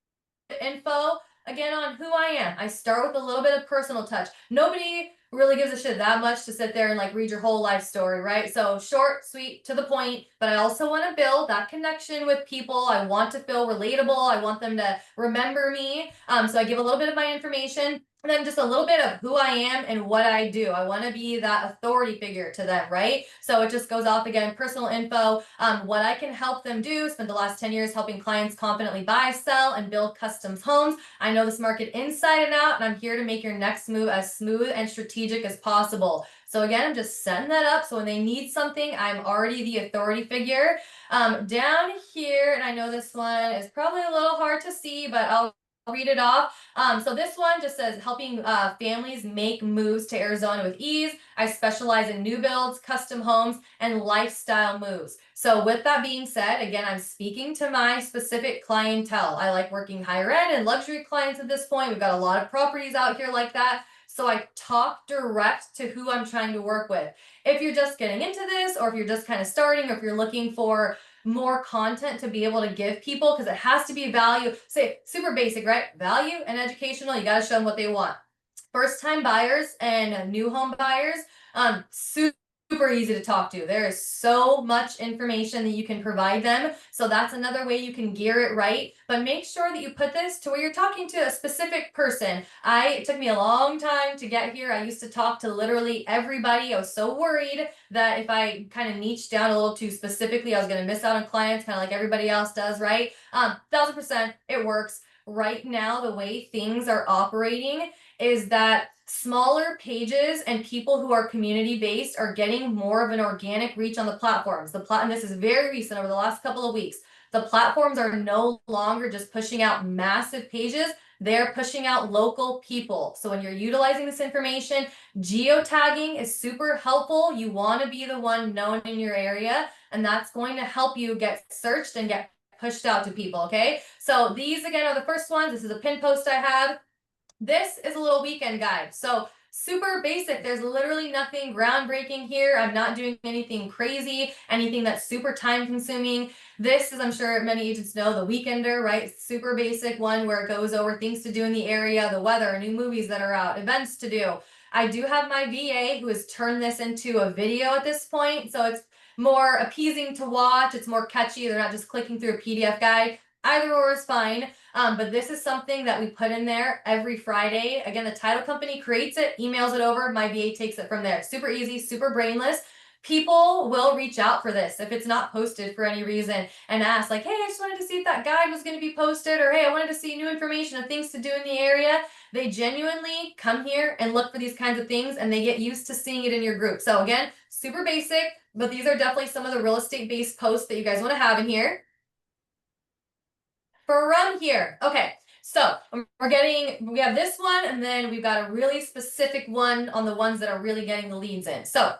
of info again on who I am. I start with a little bit of personal touch. Nobody really gives a shit that much to sit there and like read your whole life story, right? So short, sweet, to the point, but I also want to build that connection with people. I want to feel relatable. I want them to remember me. So I give a little bit of my information. And then just a little bit of who I am and what I do. I want to be that authority figure to them, right? So it just goes off again, personal info, what I can help them do. Spent the last 10 years helping clients confidently buy, sell, and build custom homes. I know this market inside and out, and I'm here to make your next move as smooth and strategic as possible. So again, I'm just setting that up. So when they need something, I'm already the authority figure. Down here, and I know this one is probably a little hard to see, but I'll read it off. So this one just says helping families make moves to Arizona with ease. I specialize in new builds, custom homes, and lifestyle moves. So with that being said, again, I'm speaking to my specific clientele. I like working higher end and luxury clients at this point. We've got a lot of properties out here like that. So I talk direct to who I'm trying to work with. If you're just getting into this, or if you're just kind of starting, or if you're looking for more content to be able to give people, because it has to be value. Say super basic, right? Value and educational. You got to show them what they want. First time buyers and new home buyers, super easy to talk to. There is so much information that you can provide them. So that's another way you can gear it right. But make sure that you put this to where you're talking to a specific person. It took me a long time to get here. I used to talk to literally everybody. I was so worried that if I kind of niched down a little too specifically, I was going to miss out on clients, kind of like everybody else does, right? 1000%, it works. Right now, the way things are operating is that smaller pages and people who are community based are getting more of an organic reach on the platforms. And this is very recent over the last couple of weeks. The platforms are no longer just pushing out massive pages. They're pushing out local people. So when you're utilizing this information, geotagging is super helpful. You want to be the one known in your area, and that's going to help you get searched and get pushed out to people. Okay. So these again are the first ones. This is a pin post I had. This is a little weekend guide. So super basic. There's literally nothing groundbreaking here. I'm not doing anything crazy, anything that's super time consuming. This is, I'm sure many agents know, the Weekender, right? Super basic one where it goes over things to do in the area, the weather, new movies that are out, events to do. I do have my VA who has turned this into a video at this point. So it's more appeasing to watch. It's more catchy. They're not just clicking through a PDF guide. Either or is fine. But this is something that we put in there every Friday. Again, the title company creates it, emails it over. My VA takes it from there. Super easy, super brainless. People will reach out for this if it's not posted for any reason and ask like, hey, I just wanted to see if that guide was going to be posted, or hey, I wanted to see new information of things to do in the area. They genuinely come here and look for these kinds of things, and they get used to seeing it in your group. So again, super basic, but these are definitely some of the real estate based posts that you guys want to have in here. From here, okay, so we have this one, and then we've got a really specific one on the ones that are really getting the leads in. So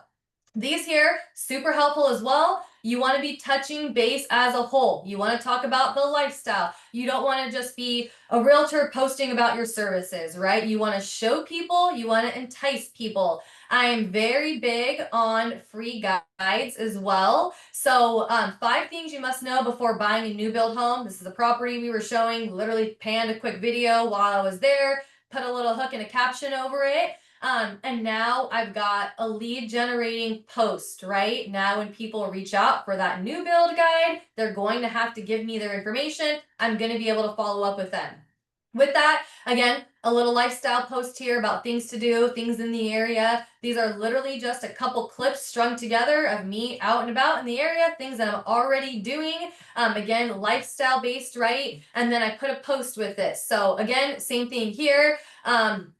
these here, super helpful as well. You want to be touching base as a whole. You want to talk about the lifestyle. You don't want to just be a realtor posting about your services, right? You want to show people, you want to entice people. I am very big on free guides as well. So 5 things you must know before buying a new build home. This is the property we were showing, literally panned a quick video while I was there, put a little hook and a caption over it. And now I've got a lead generating post, right? Now when people reach out for that new build guide, they're going to have to give me their information. I'm going to be able to follow up with them. With that, again, a little lifestyle post here about things to do, things in the area. These are literally just a couple clips strung together of me out and about in the area, things that I'm already doing. Again, lifestyle based, right? And then I put a post with this. So again, same thing here.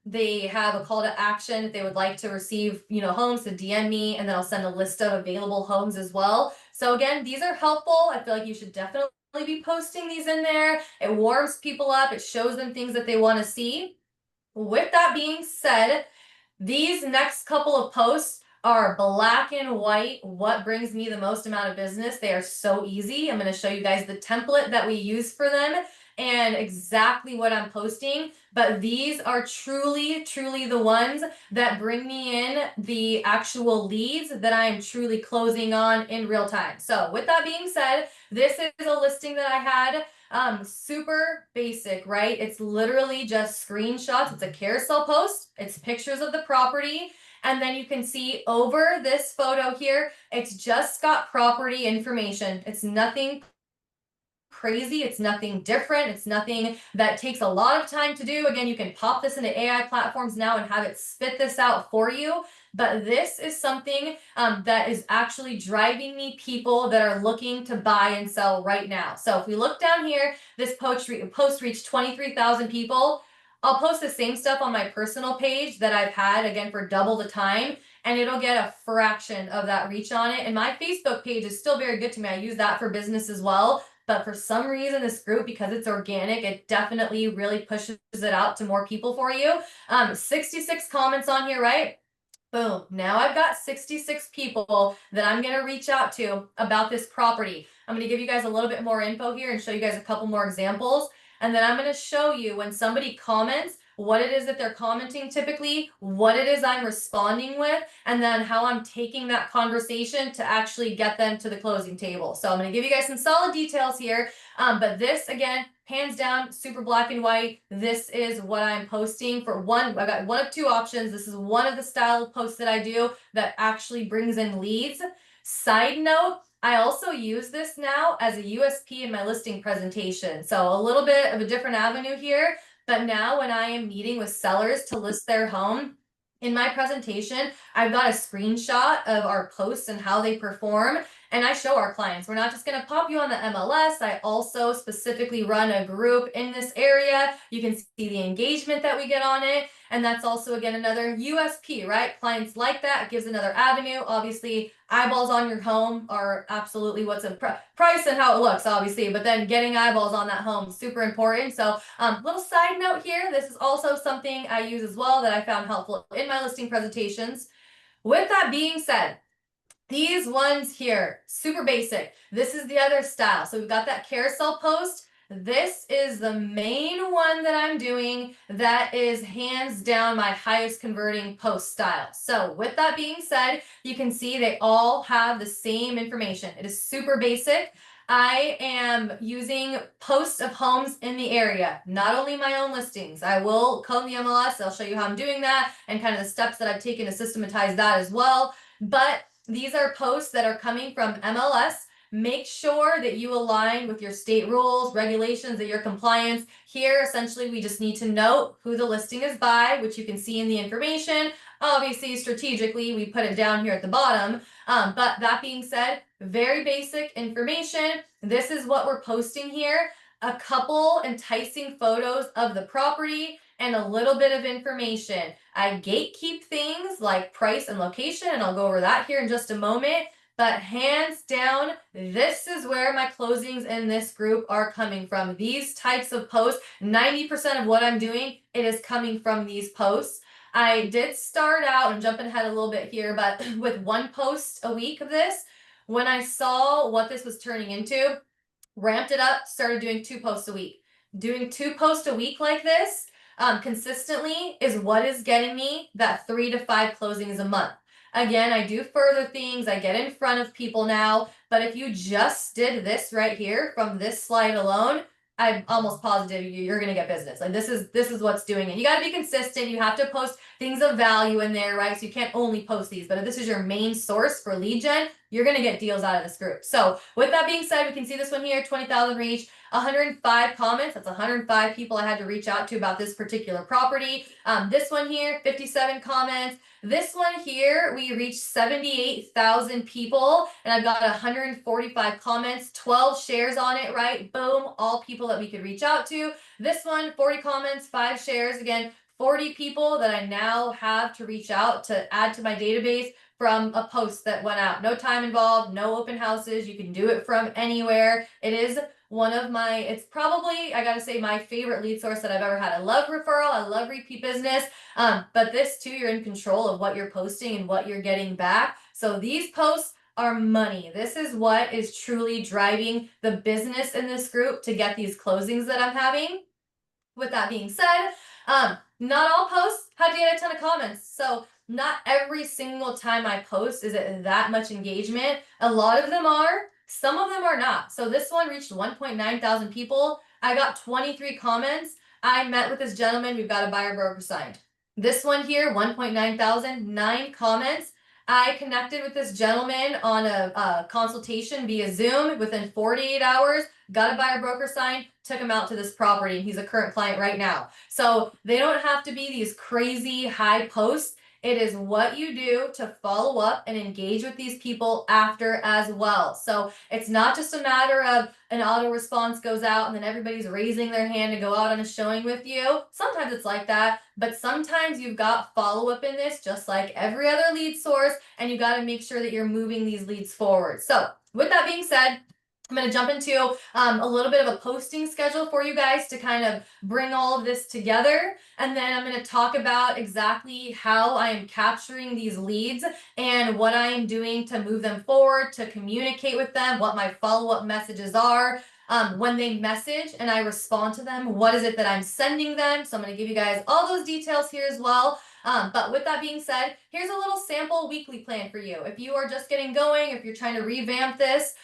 They have a call to action if they would like to receive, homes to DM me, and then I'll send a list of available homes as well. So again, these are helpful. I feel like you should definitely be posting these in there. It warms people up. It shows them things that they want to see. With that being said, these next couple of posts are black and white. What brings me the most amount of business? They are so easy. I'm going to show you guys the template that we use for them and exactly what I'm posting. But these are truly, truly the ones that bring me in the actual leads that I am truly closing on in real time. So with that being said, this is a listing that I had. Super basic, right? It's literally just screenshots. It's a carousel post. It's pictures of the property. And then you can see over this photo here, it's just got property information. It's nothing crazy. It's nothing different. It's nothing that takes a lot of time to do. Again, you can pop this into AI platforms now and have it spit this out for you. But this is something that is actually driving me people that are looking to buy and sell right now. So if we look down here, this post reached 23,000 people. I'll post the same stuff on my personal page that I've had, again, for double the time, and it'll get a fraction of that reach on it. And my Facebook page is still very good to me. I use that for business as well. But for some reason, this group, because it's organic, it definitely really pushes it out to more people for you. 66 comments on here, right? Boom. Now I've got 66 people that I'm going to reach out to about this property. I'm going to give you guys a little bit more info here and show you guys a couple more examples. And then I'm going to show you when somebody comments, what it is that they're commenting typically, what it is I'm responding with, and then how I'm taking that conversation to actually get them to the closing table. So I'm going to give you guys some solid details here. But this, again, hands down, super black and white. This is what I'm posting for one. I got one of two options. This is one of the style of posts that I do that actually brings in leads. Side note, I also use this now as a USP in my listing presentation. So a little bit of a different avenue here. But now when I am meeting with sellers to list their home, in my presentation, I've got a screenshot of our posts and how they perform. And I show our clients, we're not just going to pop you on the MLS. I also specifically run a group in this area. You can see the engagement that we get on it. And that's also, again, another USP, right? Clients like that. It gives another avenue. Obviously, eyeballs on your home are absolutely what's in price and how it looks, obviously. But then getting eyeballs on that home, super important. So little side note here. This is also something I use as well that I found helpful in my listing presentations. With that being said, these ones here, super basic. This is the other style. So we've got that carousel post. This is the main one that I'm doing that is hands down my highest converting post style. So with that being said, you can see they all have the same information. It is super basic. I am using posts of homes in the area, not only my own listings. I will comb the MLS. I'll show you how I'm doing that and kind of the steps that I've taken to systematize that as well. But these are posts that are coming from MLS. Make sure that you align with your state rules, regulations, that your compliance. Here, essentially, we just need to note who the listing is by, which you can see in the information. Obviously, strategically, we put it down here at the bottom. But that being said, very basic information. This is what we're posting here. A couple enticing photos of the property and a little bit of information. I gatekeep things like price and location, and I'll go over that here in just a moment. But hands down, this is where my closings in this group are coming from. These types of posts, 90% of what I'm doing, it is coming from these posts. I did start out, I'm jumping ahead a little bit here, but with one post a week of this. When I saw what this was turning into, ramped it up, started doing 2 posts a week. Doing 2 posts a week like this, Consistently is what is getting me that 3 to 5 closings a month. Again, I do further things, I get in front of people now, but if you just did this right here from this slide alone, I'm almost positive you're gonna get business. Like this is what's doing it. You got to be consistent. You have to post things of value in there, right? So you can't only post these, but if this is your main source for lead gen, you're gonna get deals out of this group. So with that being said, we can see this one here, 20,000 reach, 105 comments. That's 105 people I had to reach out to about this particular property. This one here, 57 comments. This one here, we reached 78,000 people and I've got 145 comments, 12 shares on it, right? Boom, all people that we could reach out to. This one, 40 comments, 5 shares. Again, 40 people that I now have to reach out to add to my database from a post that went out. No time involved, no open houses. You can do it from anywhere. It is one of my, it's probably, I gotta say, my favorite lead source that I've ever had. I love referral, I love repeat business, but this too, you're in control of what you're posting and what you're getting back. So these posts are money. This is what is truly driving the business in this group to get these closings that I'm having. With that being said, not all posts had to get a ton of comments. So not every single time I post is it that much engagement. A lot of them are, some of them are not. So this one reached 1.9 thousand people. I got 23 comments. I met with this gentleman. We've got a buyer broker signed. This one here, 1.9 thousand, 9 comments. I connected with this gentleman on a consultation via Zoom within 48 hours, got a buyer broker signed, took him out to this property, and he's a current client right now. So they don't have to be these crazy high posts. It is what you do to follow up and engage with these people after as well. So it's not just a matter of an auto response goes out and then everybody's raising their hand to go out on a showing with you. Sometimes it's like that, but sometimes you've got follow up in this, just like every other lead source, and you got to make sure that you're moving these leads forward. So with that being said, I'm going to jump into a little bit of a posting schedule for you guys to kind of bring all of this together. And then I'm going to talk about exactly how I am capturing these leads and what I am doing to move them forward, to communicate with them, what my follow-up messages are. When they message and I respond to them, what is it that I'm sending them? So I'm going to give you guys all those details here as well. But with that being said, here's a little sample weekly plan for you. If you are just getting going, if you're trying to revamp this,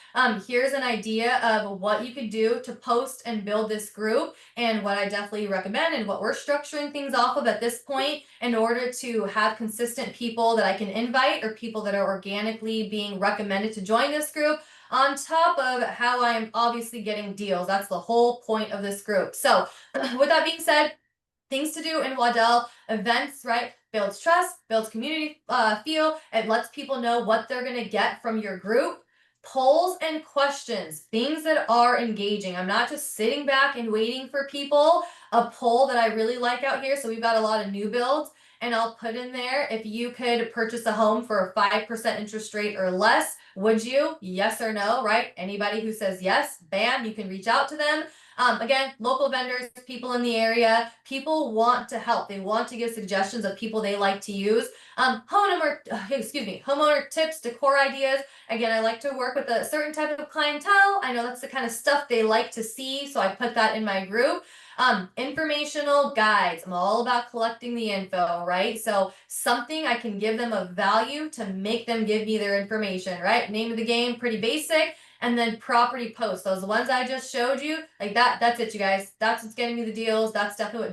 here's an idea of what you could do to post and build this group and what I definitely recommend and what we're structuring things off of at this point in order to have consistent people that I can invite or people that are organically being recommended to join this group, on top of how I am obviously getting deals. That's the whole point of this group. So with that being said, things to do in Waddell, events, right? Builds trust, builds community feel. It lets people know what they're going to get from your group. Polls and questions, things that are engaging. I'm not just sitting back and waiting for people. A poll that I really like out here. So we've got a lot of new builds, and I'll put in there, if you could purchase a home for a 5% interest rate or less, would you? Yes or no, right? Anybody who says yes, bam, you can reach out to them. Again, local vendors, people in the area, people want to help. They want to give suggestions of people they like to use. Homeowner tips, decor ideas. Again, I like to work with a certain type of clientele. I know that's the kind of stuff they like to see, so I put that in my group. Informational guides. I'm all about collecting the info, right? So something I can give them of value to make them give me their information, right? Name of the game, pretty basic. And then property posts, those ones I just showed you, like that's it, you guys. That's what's getting me the deals. That's definitely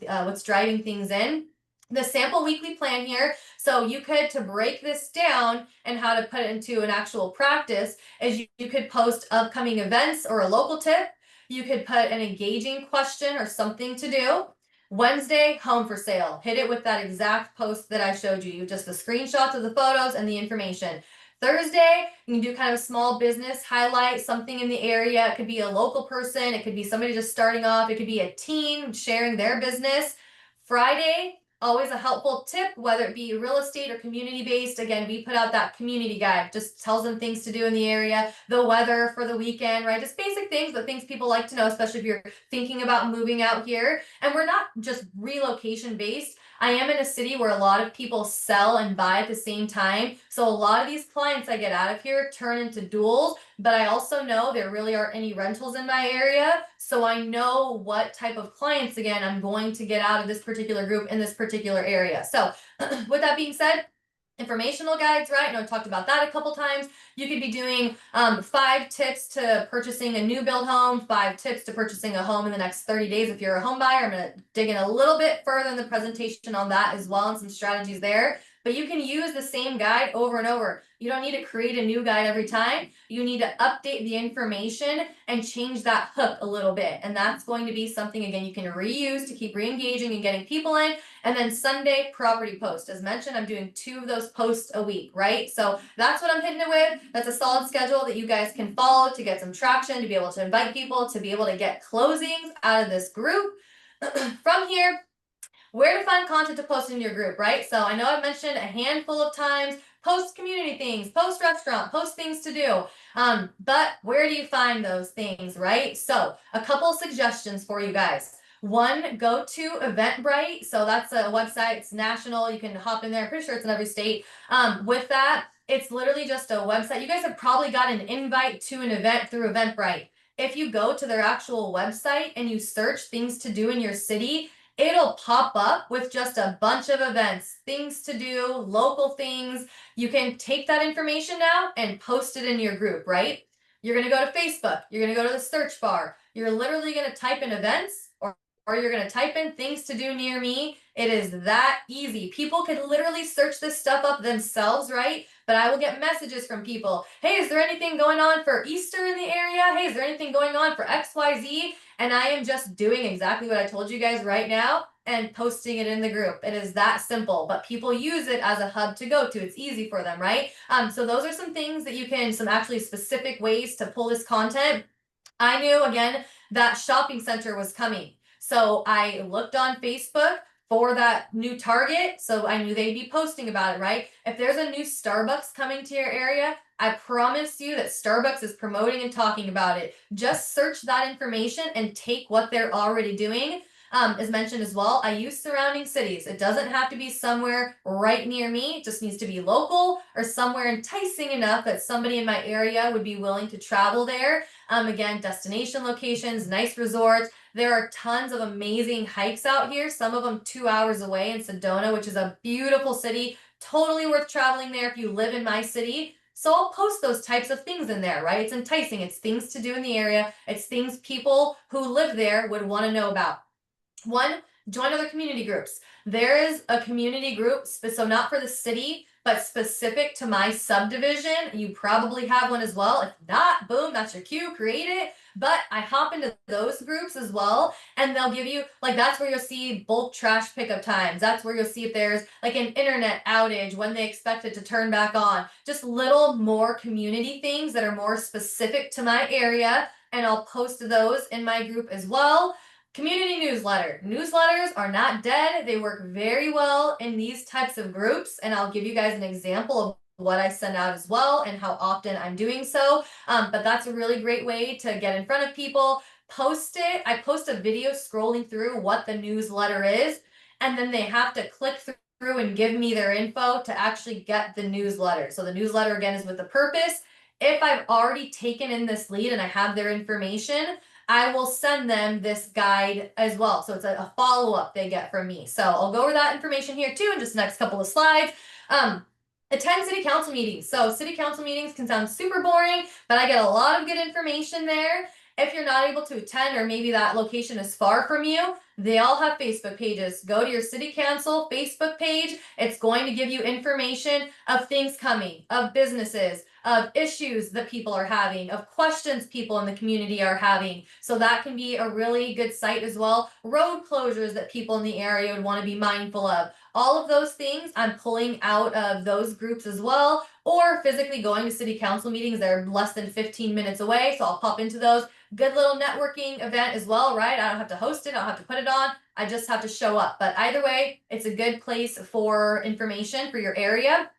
what's driving things in. The sample weekly plan here, so you could, to break this down and how to put it into an actual practice, is you could post upcoming events or a local tip. You could put an engaging question or something to do. Wednesday, home for sale. Hit it with that exact post that I showed you, just the screenshots of the photos and the information. Thursday, you can do kind of small business highlight, something in the area. It could be a local person. It could be somebody just starting off. It could be a teen sharing their business. Friday, always a helpful tip, whether it be real estate or community based. Again, we put out that community guide, just tells them things to do in the area, the weather for the weekend, right? Just basic things, but things people like to know, especially if you're thinking about moving out here. And we're not just relocation based. I am in a city where a lot of people sell and buy at the same time. So a lot of these clients I get out of here turn into duals, but I also know there really aren't any rentals in my area. So I know what type of clients, again, I'm going to get out of this particular group in this particular area. So with that being said, informational guides, right? I know I talked about that a couple times. You could be doing 5 tips to purchasing a new build home, 5 tips to purchasing a home in the next 30 days if you're a home buyer. I'm going to dig in a little bit further in the presentation on that as well and some strategies there. But you can use the same guide over and over. You don't need to create a new guide every time. You need to update the information and change that hook a little bit. And that's going to be something, again, you can reuse to keep re-engaging and getting people in. And then Sunday property post. As mentioned, I'm doing 2 of those posts a week, right? So that's what I'm hitting it with. That's a solid schedule that you guys can follow to get some traction, to be able to invite people, to be able to get closings out of this group. From here, where to find content to post in your group, right? So I know I've mentioned a handful of times, post community things, post restaurant, post things to do. But where do you find those things, right? So a couple suggestions for you guys. One, go to Eventbrite. So that's a website, it's national. You can hop in there. I'm pretty sure it's in every state. With that, it's literally just a website. You guys have probably got an invite to an event through Eventbrite. If you go to their actual website and you search things to do in your city, it'll pop up with just a bunch of events, things to do, local things. You can take that information now and post it in your group, right? You're going to go to Facebook. You're going to go to the search bar. You're literally going to type in events, or you're going to type in things to do near me. It is that easy. People can literally search this stuff up themselves, right? But I will get messages from people. Hey, is there anything going on for Easter in the area? Hey, is there anything going on for XYZ? And I am just doing exactly what I told you guys right now and posting it in the group. It is that simple, but people use it as a hub to go to. It's easy for them, right? So those are some things that you can, some actually specific ways to pull this content. I knew, again, that shopping center was coming. So I looked on Facebook for that new Target. So I knew they'd be posting about it, right? If there's a new Starbucks coming to your area, I promise you that Starbucks is promoting and talking about it. Just search that information and take what they're already doing. As mentioned as well, I use surrounding cities. It doesn't have to be somewhere right near me. It just needs to be local or somewhere enticing enough that somebody in my area would be willing to travel there. Again, destination locations, nice resorts. There are tons of amazing hikes out here, some of them 2 hours away in Sedona, which is a beautiful city. Totally worth traveling there if you live in my city. So I'll post those types of things in there, right? It's enticing. It's things to do in the area. It's things people who live there would want to know about. One, join other community groups. There is a community group, so not for the city, but specific to my subdivision. You probably have one as well. If not, boom, that's your cue, create it. But I hop into those groups as well, and they'll give you, like, that's where you'll see bulk trash pickup times. That's where you'll see if there's like an internet outage, when they expect it to turn back on. Just little more community things that are more specific to my area, and I'll post those in my group as well. Community newsletter. Newsletters are not dead. They work very well in these types of groups. And I'll give you guys an example of what I send out as well and how often I'm doing so. But that's a really great way to get in front of people. Post it. I post a video scrolling through what the newsletter is, and then they have to click through and give me their info to actually get the newsletter. So the newsletter, again, is with the purpose. If I've already taken in this lead and I have their information, I will send them this guide as well. So it's a follow-up they get from me. So I'll go over that information here too in just the next couple of slides. Attend city council meetings. So city council meetings can sound super boring, but I get a lot of good information there. If you're not able to attend, or maybe that location is far from you, they all have Facebook pages. Go to your city council Facebook page. It's going to give you information of things coming, of businesses, of issues that people are having, of questions people in the community are having. So that can be a really good site as well. Road closures that people in the area would want to be mindful of. All of those things I'm pulling out of those groups as well, or physically going to city council meetings. They're less than 15 minutes away, so I'll pop into those. Good little networking event as well, right? I don't have to host it, I don't have to put it on. I just have to show up. But either way, it's a good place for information for your area.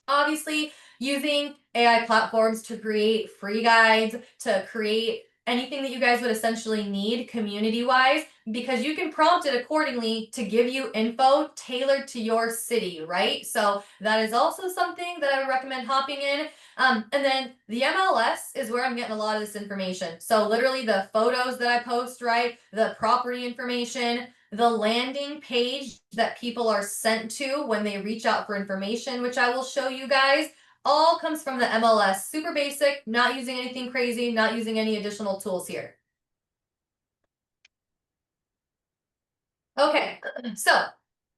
Obviously, using AI platforms to create free guides, to create anything that you guys would essentially need community wise, because you can prompt it accordingly to give you info tailored to your city, right? So that is also something that I would recommend hopping in. And then the MLS is where I'm getting a lot of this information. So literally the photos that I post, right? The property information, the landing page that people are sent to when they reach out for information, which I will show you guys, all comes from the MLS. Super basic, not using anything crazy, not using any additional tools here. Okay, so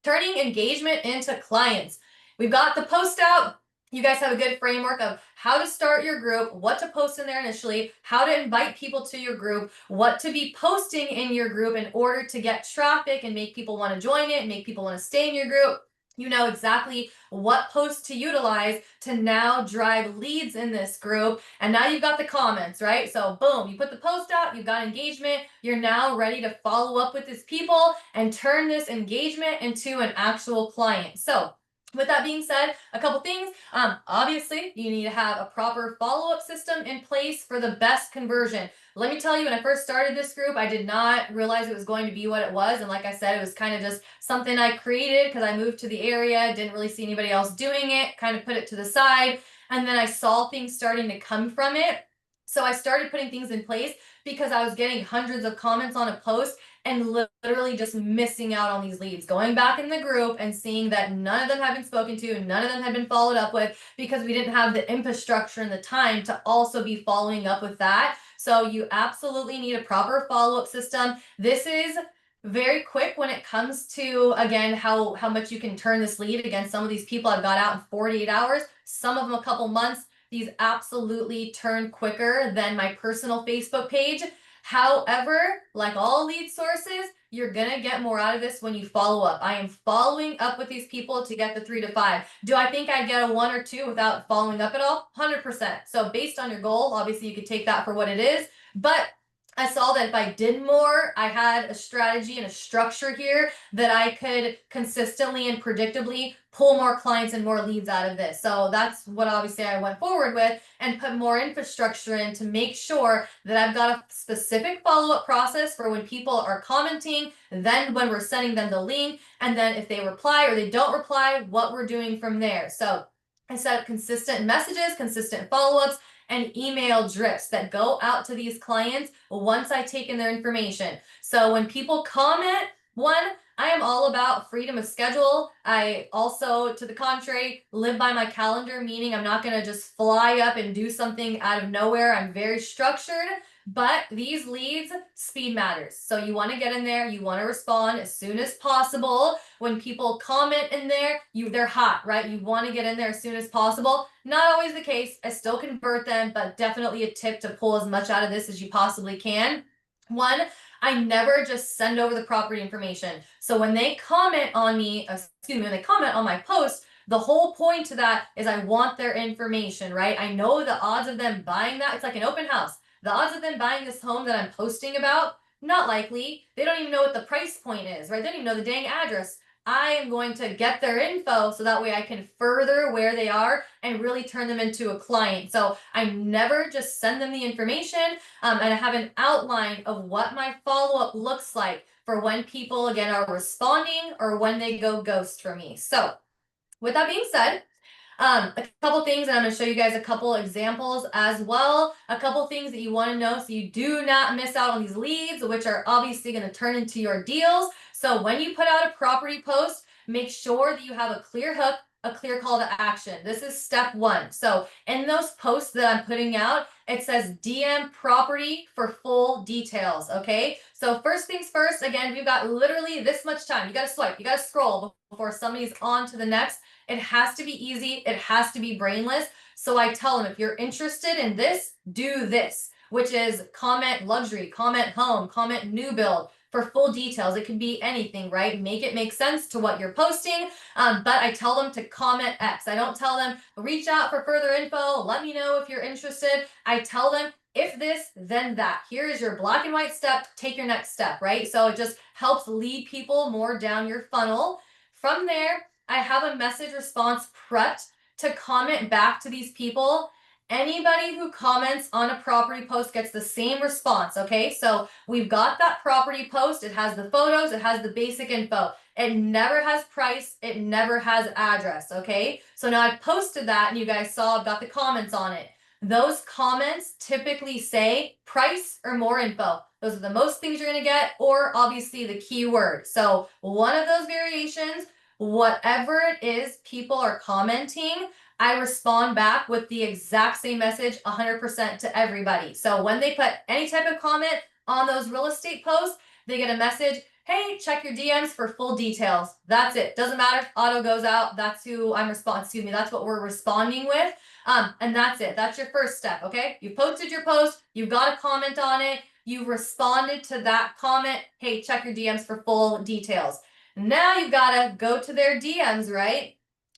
turning engagement into clients. We've got the post out. You guys have a good framework of how to start your group, what to post in there initially, how to invite people to your group, what to be posting in your group in order to get traffic and make people want to join it and make people want to stay in your group. You know exactly what posts to utilize to now drive leads in this group. And now you've got the comments, right? So boom, you put the post out, you've got engagement. You're now ready to follow up with these people and turn this engagement into an actual client. So with that being said, a couple things. Obviously, you need to have a proper follow-up system in place for the best conversion. Let me tell you, when I first started this group, I did not realize it was going to be what it was. And like I said, it was kind of just something I created because I moved to the area, didn't really see anybody else doing it, kind of put it to the side. And then I saw things starting to come from it. So I started putting things in place because I was getting hundreds of comments on a post and literally just missing out on these leads, going back in the group and seeing that none of them had been spoken to and none of them had been followed up with because we didn't have the infrastructure and the time to also be following up with that. So you absolutely need a proper follow-up system. This is very quick when it comes to, again, how much you can turn this lead. Again, some of these people I've got out in 48 hours, some of them a couple months. These absolutely turn quicker than my personal Facebook page. However, like all lead sources, you're gonna get more out of this when you follow up. I am following up with these people to get the 3 to 5. Do I think I get a 1 or 2 without following up at all? 100%. So based on your goal, obviously you could take that for what it is, but I saw that if I did more, I had a strategy and a structure here that I could consistently and predictably pull more clients and more leads out of this. So that's what obviously I went forward with and put more infrastructure in to make sure that I've got a specific follow-up process for when people are commenting, then when we're sending them the link, and then if they reply or they don't reply, what we're doing from there. So I set up consistent messages, consistent follow-ups, and email drips that go out to these clients once I take in their information. So when people comment, one, I am all about freedom of schedule. I also, to the contrary, live by my calendar, meaning I'm not going to just fly up and do something out of nowhere. I'm very structured. But these leads, speed matters. So you want to get in there, you want to respond as soon as possible. When people comment in there, they're hot, right? You want to get in there as soon as possible. Not always the case. I still convert them, but definitely a tip to pull as much out of this as you possibly can. One, I never just send over the property information. So when they comment on me, when they comment on my post, the whole point to that is I want their information, right? I know the odds of them buying that. It's like an open house. The odds of them buying this home that I'm posting about, not likely. They don't even know what the price point is, right? They don't even know the dang address. I am going to get their info so that way I can further where they are and really turn them into a client. So I never just send them the information, and I have an outline of what my follow-up looks like for when people, again, are responding or when they go ghost for me. So with that being said, a couple things, and I'm going to show you guys a couple examples as well. A couple things that you want to know so you do not miss out on these leads, which are obviously going to turn into your deals. So when you put out a property post, make sure that you have a clear hook, a clear call to action. This is step one. So in those posts that I'm putting out, it says DM property for full details. Okay. So first things first, again, we've got literally this much time. You got to swipe, you got to scroll before somebody's on to the next. It has to be easy. It has to be brainless. So I tell them, if you're interested in this, do this, which is comment luxury, comment home, comment new build for full details. It can be anything, right? Make it make sense to what you're posting. But I tell them to comment X. I don't tell them reach out for further info. Let me know if you're interested. I tell them if this, then that. Here is your black and white step. Take your next step, right? So it just helps lead people more down your funnel. From there, I have a message response prepped to comment back to these people. Anybody who comments on a property post gets the same response, okay? So we've got that property post. It has the photos, it has the basic info. It never has price, it never has address, okay? So now I've posted that and you guys saw I've got the comments on it. Those comments typically say price or more info. Those are the most things you're gonna get, or obviously the keyword. So one of those variations, whatever it is people are commenting, I respond back with the exact same message 100% to everybody. So when they put any type of comment on those real estate posts, they get a message, hey, check your DMs for full details. That's it. Doesn't matter. Auto goes out. That's who I'm that's what we're responding with. And that's it. That's your first step. Okay. You posted your post. You've got a comment on it. You responded to that comment. Hey, check your DMs for full details. Now you've got to go to their DMs, right?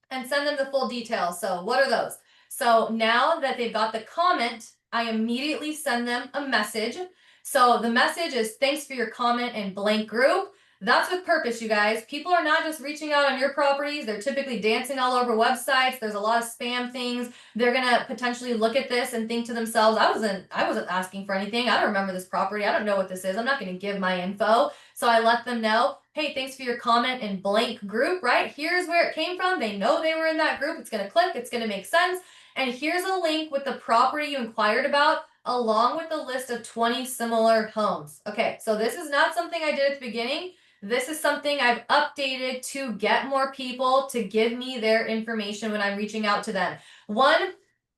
And send them the full details. So what are those? So now that they've got the comment, I immediately send them a message. So the message is thanks for your comment in blank group. That's with purpose, you guys. People are not just reaching out on your properties. They're typically dancing all over websites. There's a lot of spam things. They're gonna potentially look at this and think to themselves, I wasn't asking for anything. I don't remember this property. I don't know what this is. I'm not gonna give my info. So I let them know, hey, thanks for your comment in blank group, right? Here's where it came from. They know they were in that group. It's gonna click, it's gonna make sense. And here's a link with the property you inquired about, along with a list of 20 similar homes. Okay, so this is not something I did at the beginning. This is something I've updated to get more people to give me their information when I'm reaching out to them. One,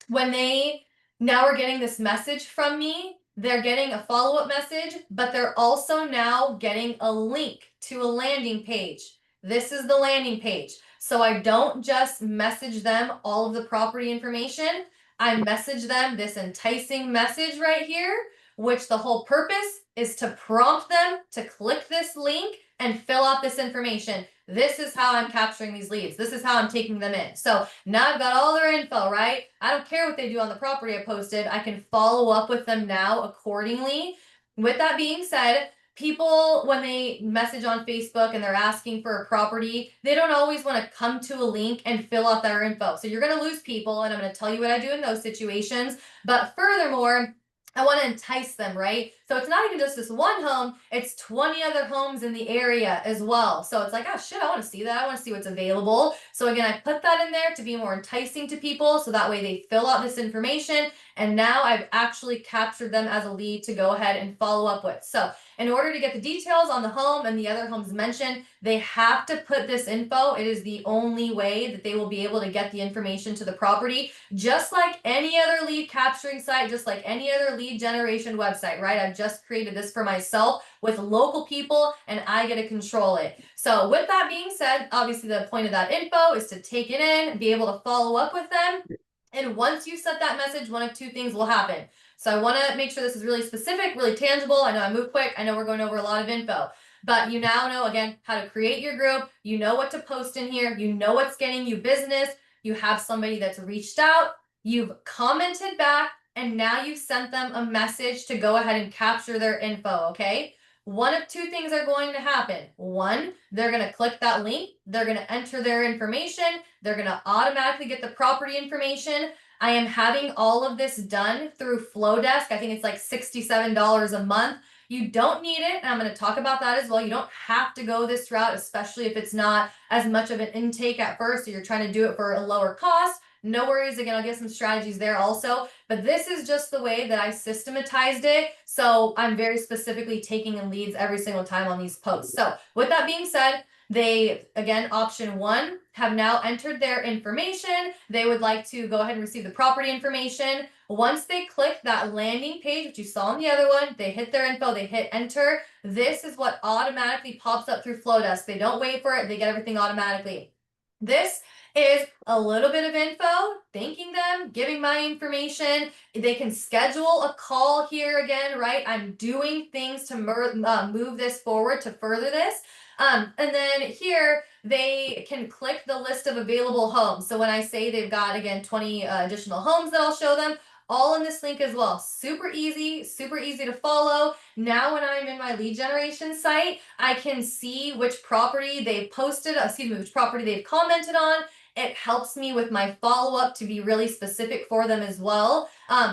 when they now are getting this message from me, they're getting a follow-up message, but they're also now getting a link to a landing page. This is the landing page. So I don't just message them all of the property information. I message them this enticing message right here, which the whole purpose is to prompt them to click this link and fill out this information. This is how I'm capturing these leads. This is how I'm taking them in. So now I've got all their info, right? I don't care what they do on the property I posted. I can follow up with them now accordingly. With that being said, people, when they message on Facebook and they're asking for a property, they don't always want to come to a link and fill out their info. So you're going to lose people, and I'm going to tell you what I do in those situations. But furthermore, I want to entice them, right? So it's not even just this one home, it's 20 other homes in the area as well. So it's like, oh shit, I want to see that. I want to see what's available. So again, I put that in there to be more enticing to people. So that way they fill out this information. And now I've actually captured them as a lead to go ahead and follow up with. So in order to get the details on the home and the other homes mentioned, they have to put this info. It is the only way that they will be able to get the information to the property, just like any other lead capturing site, just like any other lead generation website, right? I've just created this for myself with local people and I get to control it. So with that being said, obviously the point of that info is to take it in, be able to follow up with them. And once you set that message, one of two things will happen. So I want to make sure this is really specific, really tangible. I know I move quick. I know we're going over a lot of info, but you now know, again, how to create your group. You know what to post in here. You know what's getting you business. You have somebody that's reached out. You've commented back, and now you've sent them a message to go ahead and capture their info, okay? One of two things are going to happen. One, they're going to click that link. They're going to enter their information. They're going to automatically get the property information. I am having all of this done through Flowdesk. I think it's like $67 a month. You don't need it, and I'm going to talk about that as well. You don't have to go this route, especially if it's not as much of an intake at first, or you're trying to do it for a lower cost. No worries. Again, I'll get some strategies there also, but this is just the way that I systematized it. So I'm very specifically taking in leads every single time on these posts. So with that being said, they, again, option one, have now entered their information. They would like to go ahead and receive the property information. Once they click that landing page, which you saw on the other one, they hit their info, they hit enter. This is what automatically pops up through Flowdesk. They don't wait for it. They get everything automatically. This is a little bit of info, thanking them, giving my information. They can schedule a call here again, right? I'm doing things to move this forward, to further this. And then here they can click the list of available homes. So when I say they've got, again, 20 additional homes that I'll show them, all in this link as well. Super easy to follow. Now when I'm in my lead generation site, I can see which property they've posted, which property they've commented on, It helps me with my follow-up to be really specific for them as well.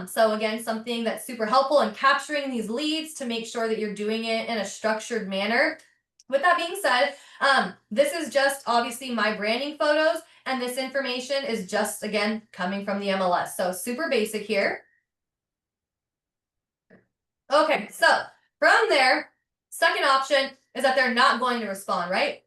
So again, something that's super helpful in capturing these leads to make sure that you're doing it in a structured manner. With that being said, this is just obviously my branding photos, and this information is just, again, coming from the MLS. So super basic here. Okay, so from there, second option is that they're not going to respond, right?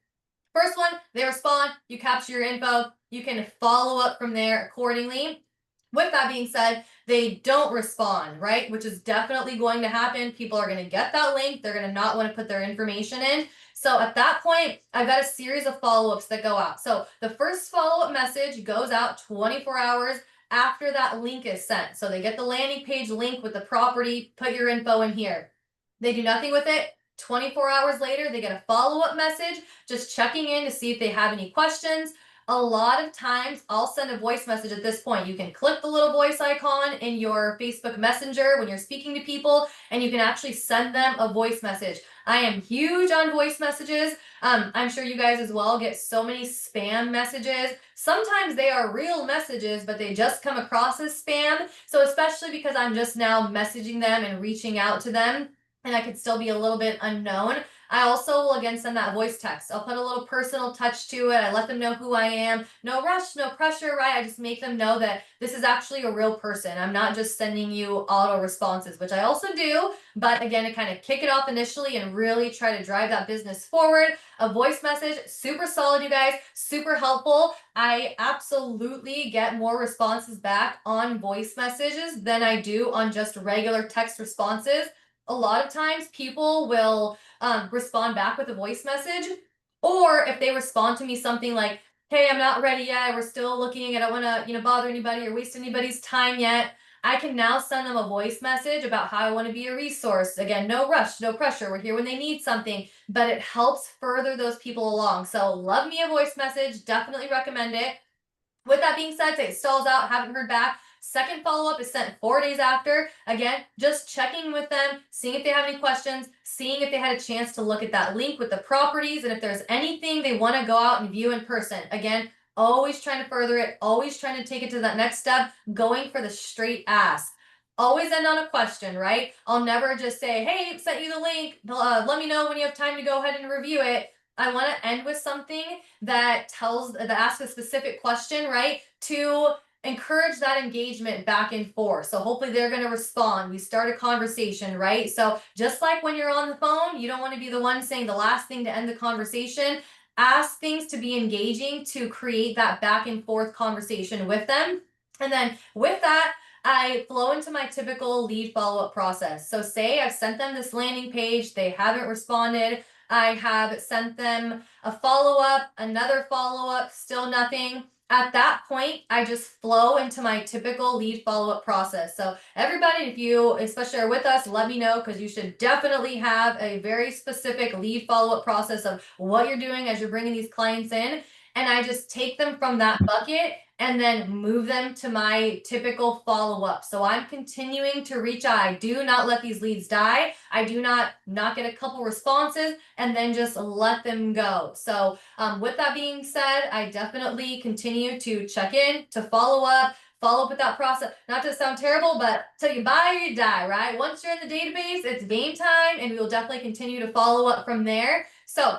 First one, they respond, you capture your info, you can follow up from there accordingly. With that being said, they don't respond, right? Which is definitely going to happen. People are going to get that link, they're going to not want to put their information in. So at that point, I've got a series of follow-ups that go out. So the first follow-up message goes out 24 hours after that link is sent. So they get the landing page link with the property, put your info in here. They do nothing with it. 24 hours later, they get a follow-up message, just checking in to see if they have any questions. A lot of times, I'll send a voice message at this point. You can click the little voice icon in your Facebook Messenger when you're speaking to people, and you can actually send them a voice message. I am huge on voice messages. I'm sure you guys as well get so many spam messages. Sometimes they are real messages, but they just come across as spam. So especially because I'm just now messaging them and reaching out to them, and I could still be a little bit unknown, I also will again send that voice text. I'll put a little personal touch to it. I let them know who I am. No rush, no pressure, right? I just make them know that this is actually a real person. I'm not just sending you auto responses, which I also do. But again, to kind of kick it off initially and really try to drive that business forward, a voice message, super solid, you guys, super helpful. I absolutely get more responses back on voice messages than I do on just regular text responses. A lot of times people will respond back with a voice message, or if they respond to me something like, hey, I'm not ready yet, we're still looking, I don't want to bother anybody or waste anybody's time yet, I can now send them a voice message about how I want to be a resource. Again, no rush, no pressure, we're here when they need something, but it helps further those people along. So love me a voice message, definitely recommend it. With that being said, say it stalls out, haven't heard back. Second follow-up is sent 4 days after. Again, just checking with them, seeing if they have any questions, seeing if they had a chance to look at that link with the properties, and if there's anything they want to go out and view in person. Again, always trying to further it, always trying to take it to that next step, going for the straight ask. Always end on a question, right? I'll never just say, hey, sent you the link. Let me know when you have time to go ahead and review it. I want to end with something that asks a specific question, right? To encourage that engagement back and forth. So hopefully they're going to respond. We start a conversation, right? So just like when you're on the phone, you don't want to be the one saying the last thing to end the conversation. Ask things to be engaging to create that back and forth conversation with them. And then with that, I flow into my typical lead follow-up process. So say I've sent them this landing page, they haven't responded. I have sent them a follow-up, another follow-up, still nothing. At that point, I just flow into my typical lead follow-up process. So everybody, if you especially are with us, let me know, because you should definitely have a very specific lead follow-up process of what you're doing as you're bringing these clients in. And I just take them from that bucket and then move them to my typical follow-up. So I'm continuing to reach out. I do not let these leads die. I do not get a couple responses and then just let them go. So with that being said, I definitely continue to check in, to follow up with that process. Not to sound terrible, but till you buy or you die, right? Once you're in the database, it's game time, and we will definitely continue to follow up from there. So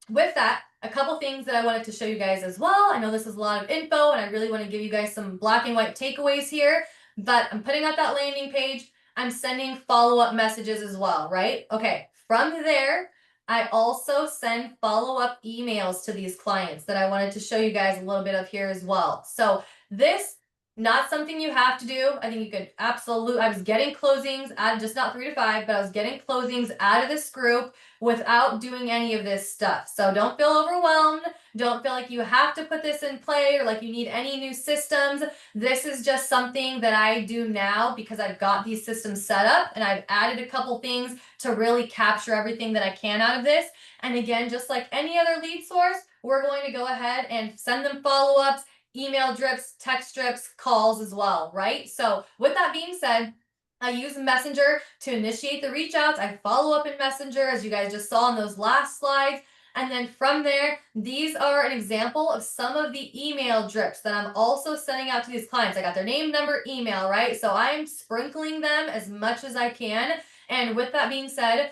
with that, a couple things that I wanted to show you guys as well. I know this is a lot of info, and I really want to give you guys some black and white takeaways here, but I'm putting out that landing page. I'm sending follow-up messages as well, right? Okay, from there, I also send follow-up emails to these clients that I wanted to show you guys a little bit of here as well. So this, not something you have to do. I think you could absolutely, I was getting closings out of just not 3 to 5, but I was getting closings out of this group without doing any of this stuff. So don't feel overwhelmed. Don't feel like you have to put this in play or like you need any new systems. This is just something that I do now because I've got these systems set up and I've added a couple things to really capture everything that I can out of this. And again, just like any other lead source, we're going to go ahead and send them follow-ups, email drips, text drips, calls as well, right? So with that being said, I use Messenger to initiate the reach outs. I follow up in Messenger, as you guys just saw in those last slides. And then from there, these are an example of some of the email drips that I'm also sending out to these clients. I got their name, number, email, right? So I'm sprinkling them as much as I can. And with that being said,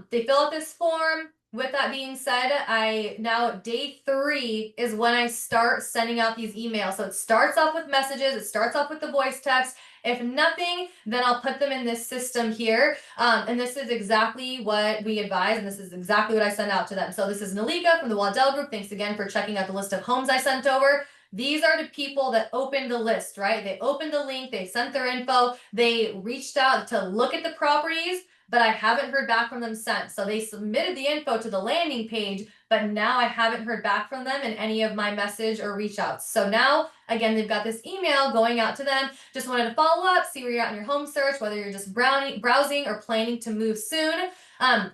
they fill out this form. With that being said, I now day 3 is when I start sending out these emails. So it starts off with messages, it starts off with the voice text. If nothing, then I'll put them in this system here. And this is exactly what we advise, and this is exactly what I send out to them. So this is Nalika from the Waddell Group. Thanks again for checking out the list of homes I sent over. These are the people that opened the list, right? They opened the link, they sent their info, they reached out to look at the properties, but I haven't heard back from them since. So they submitted the info to the landing page, but now I haven't heard back from them in any of my message or reach outs. So now, again, they've got this email going out to them. Just wanted to follow up, see where you're at in your home search, whether you're just browsing or planning to move soon.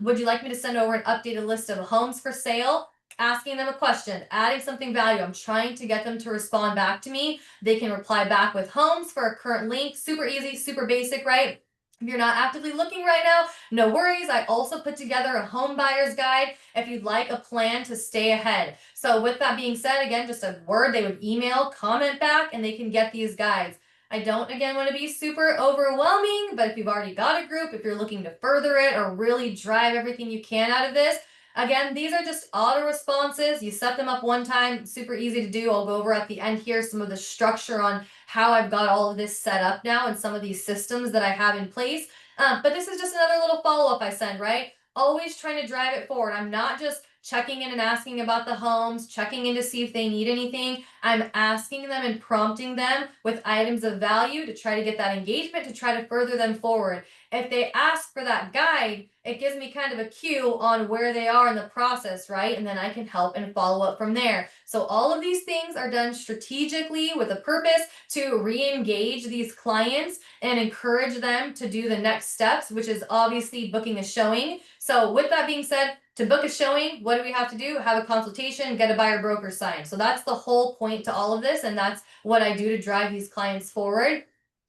Would you like me to send over an updated list of homes for sale? Asking them a question, adding something value. I'm trying to get them to respond back to me. They can reply back with homes for a current link. Super easy, super basic, right? If you're not actively looking right now, no worries. I also put together a home buyer's guide if you'd like a plan to stay ahead. So with that being said, again, just a word, they would email, comment back, and they can get these guides. I don't, again, want to be super overwhelming, but if you've already got a group, if you're looking to further it or really drive everything you can out of this, again, these are just auto responses. You set them up one time, super easy to do. I'll go over at the end here some of the structure on how I've got all of this set up now and some of these systems that I have in place. But this is just another little follow-up I send, right? Always trying to drive it forward. I'm not just checking in and asking about the homes, checking in to see if they need anything. I'm asking them and prompting them with items of value to try to get that engagement, to try to further them forward. If they ask for that guide, it gives me kind of a cue on where they are in the process, right? And then I can help and follow up from there. So all of these things are done strategically with a purpose to re-engage these clients and encourage them to do the next steps, which is obviously booking a showing. So with that being said, to book a showing, what do we have to do? Have a consultation, get a buyer broker signed. So that's the whole point to all of this. And that's what I do to drive these clients forward.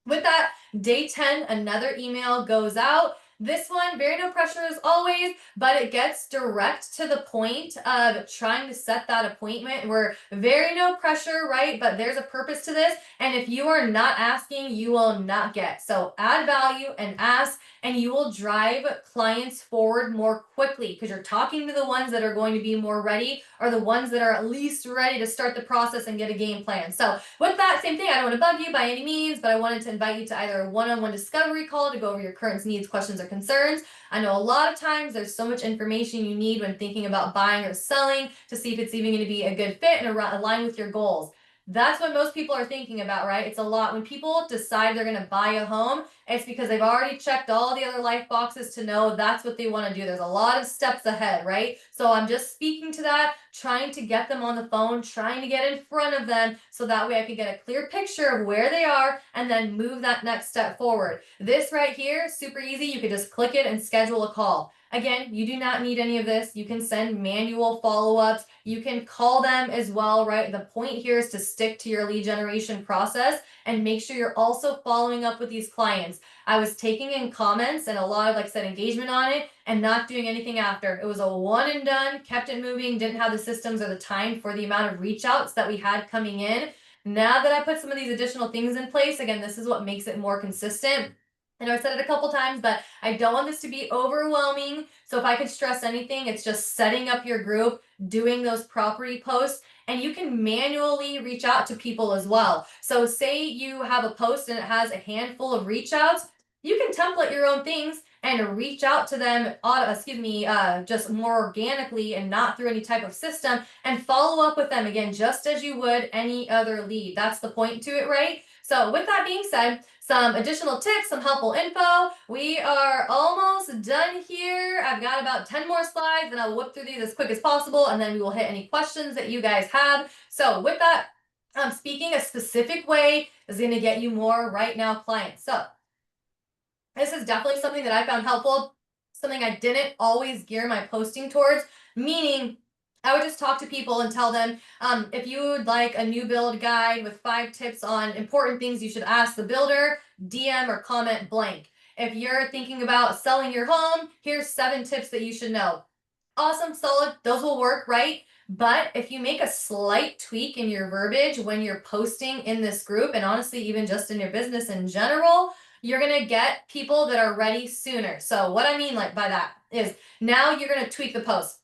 With that, day 10, another email goes out. This one, very no pressure as always, but it gets direct to the point of trying to set that appointment. We're very no pressure, right? But there's a purpose to this. And if you are not asking, you will not get. So add value and ask, and you will drive clients forward more quickly because you're talking to the ones that are going to be more ready or the ones that are at least ready to start the process and get a game plan. So with that, same thing. I don't want to bug you by any means, but I wanted to invite you to either a one-on-one discovery call to go over your current needs, questions, or concerns. I know a lot of times there's so much information you need when thinking about buying or selling to see if it's even going to be a good fit and align with your goals. That's what most people are thinking about, right? It's a lot. When people decide they're going to buy a home, it's because they've already checked all the other life boxes to know that's what they want to do. There's a lot of steps ahead, right? So I'm just speaking to that, trying to get them on the phone, trying to get in front of them so that way I can get a clear picture of where they are and then move that next step forward. This right here, super easy. You could just click it and schedule a call. Again, you do not need any of this. You can send manual follow-ups. You can call them as well, right? The point here is to stick to your lead generation process and make sure you're also following up with these clients. I was taking in comments and a lot of, like I said, engagement on it and not doing anything after. It was a one and done, kept it moving, didn't have the systems or the time for the amount of reach outs that we had coming in. Now that I put some of these additional things in place, again, this is what makes it more consistent. I know I said it a couple times, but I don't want this to be overwhelming. So if I could stress anything, it's just setting up your group, doing those property posts, and you can manually reach out to people as well. So say you have a post and it has a handful of reach outs, you can template your own things and reach out to them, just more organically and not through any type of system and follow up with them again, just as you would any other lead. That's the point to it, right? So with that being said, some additional tips, some helpful info. We are almost done here. I've got about 10 more slides and I'll whip through these as quick as possible and then we will hit any questions that you guys have. So with that, speaking a specific way is going to get you more right now clients. So this is definitely something that I found helpful, something I didn't always gear my posting towards, meaning I would just talk to people and tell them, if you would like a new build guide with 5 tips on important things you should ask the builder, DM or comment blank. If you're thinking about selling your home, here's 7 tips that you should know. awesome, solid, those will work, right? But if you make a slight tweak in your verbiage when you're posting in this group, and honestly, even just in your business in general, you're gonna get people that are ready sooner. So what I mean like by that is now you're gonna tweak the post,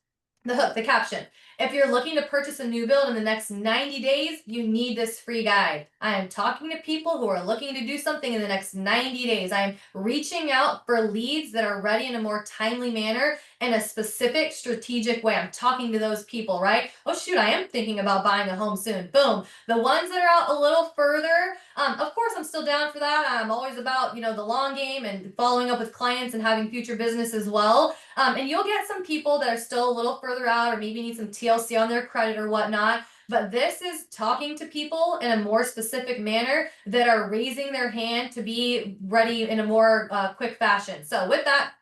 the hook, the caption. If you're looking to purchase a new build in the next 90 days, you need this free guide. I am talking to people who are looking to do something in the next 90 days. I'm reaching out for leads that are ready in a more timely manner in a specific strategic way. I'm talking to those people, right? Oh, shoot, I am thinking about buying a home soon. Boom. The ones that are out a little further, of course, I'm still down for that. I'm always about, the long game and following up with clients and having future business as well. And you'll get some people that are still a little further out or maybe need some TLC on their credit or whatnot. But this is talking to people in a more specific manner that are raising their hand to be ready in a more quick fashion. So with that,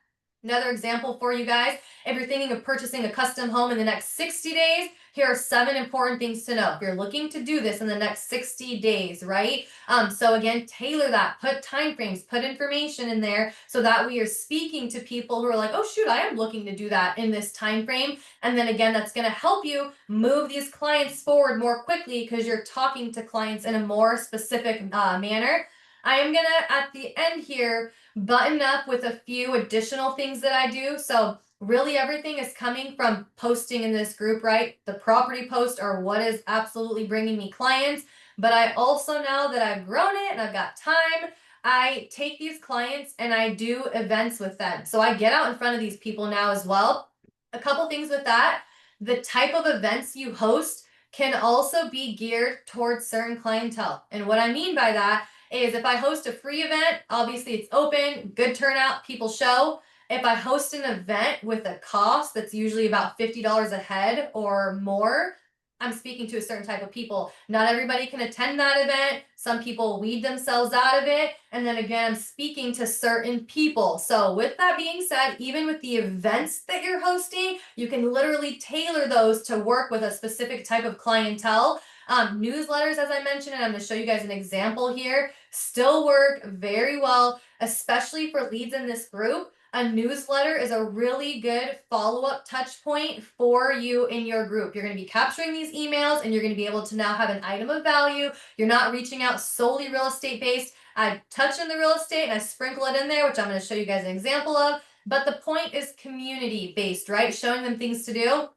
another example for you guys, if you're thinking of purchasing a custom home in the next 60 days, here are 7 important things to know. If you're looking to do this in the next 60 days, right? So again, tailor that, put timeframes, put information in there so that we are speaking to people who are like, oh shoot, I am looking to do that in this time frame. And then again, that's going to help you move these clients forward more quickly because you're talking to clients in a more specific manner. I am going to, at the end here, button up with a few additional things that I do. So really everything is coming from posting in this group, right? The property posts are what is absolutely bringing me clients. But I also, now that I've grown it and I've got time, I take these clients and I do events with them. So I get out in front of these people now as well. A couple things with that. The type of events you host can also be geared towards certain clientele. And what I mean by that is if I host a free event, obviously it's open, good turnout, people show. If I host an event with a cost that's usually about $50 a head or more, I'm speaking to a certain type of people. Not everybody can attend that event. Some people weed themselves out of it. And then again, I'm speaking to certain people. So with that being said, even with the events that you're hosting, you can literally tailor those to work with a specific type of clientele. Newsletters, as I mentioned, and I'm going to show you guys an example here, still work very well, especially for leads in this group. A newsletter is a really good follow-up touch point for you in your group. You're going to be capturing these emails and you're going to be able to now have an item of value. You're not reaching out solely real estate based. I touch on the real estate and I sprinkle it in there, which I'm going to show you guys an example of. But the point is community based, right? Showing them things to do.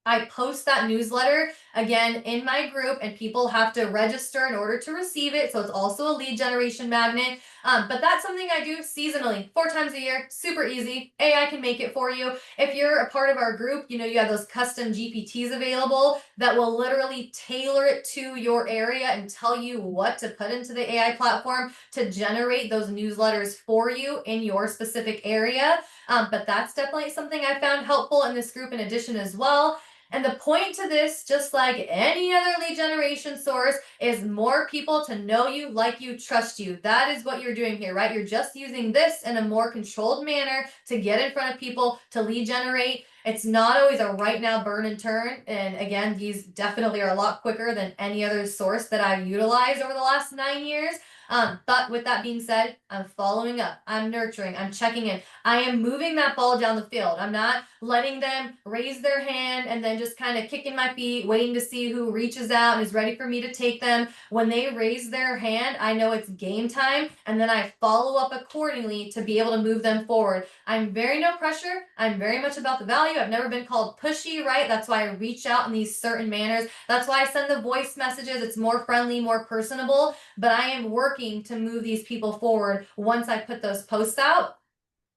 I post that newsletter again in my group and people have to register in order to receive it. So it's also a lead generation magnet. But that's something I do seasonally, 4 times a year, super easy. AI can make it for you. If you're a part of our group, you have those custom GPTs available that will literally tailor it to your area and tell you what to put into the AI platform to generate those newsletters for you in your specific area. But that's definitely something I found helpful in this group in addition as well. And the point to this, just like any other lead generation source, is more people to know you, like you, trust you. That is what you're doing here, right? You're just using this in a more controlled manner to get in front of people, to lead generate. It's not always a right now burn and turn. And again, these definitely are a lot quicker than any other source that I've utilized over the last 9 years. But with that being said, I'm following up, I'm nurturing, I'm checking in. I am moving that ball down the field. I'm not letting them raise their hand and then just kind of kicking my feet, waiting to see who reaches out and is ready for me to take them. When they raise their hand, I know it's game time, and then I follow up accordingly to be able to move them forward. I'm very no pressure. I'm very much about the value. I've never been called pushy, right? That's why I reach out in these certain manners. That's why I send the voice messages. It's more friendly, more personable, but I am working to move these people forward once I put those posts out.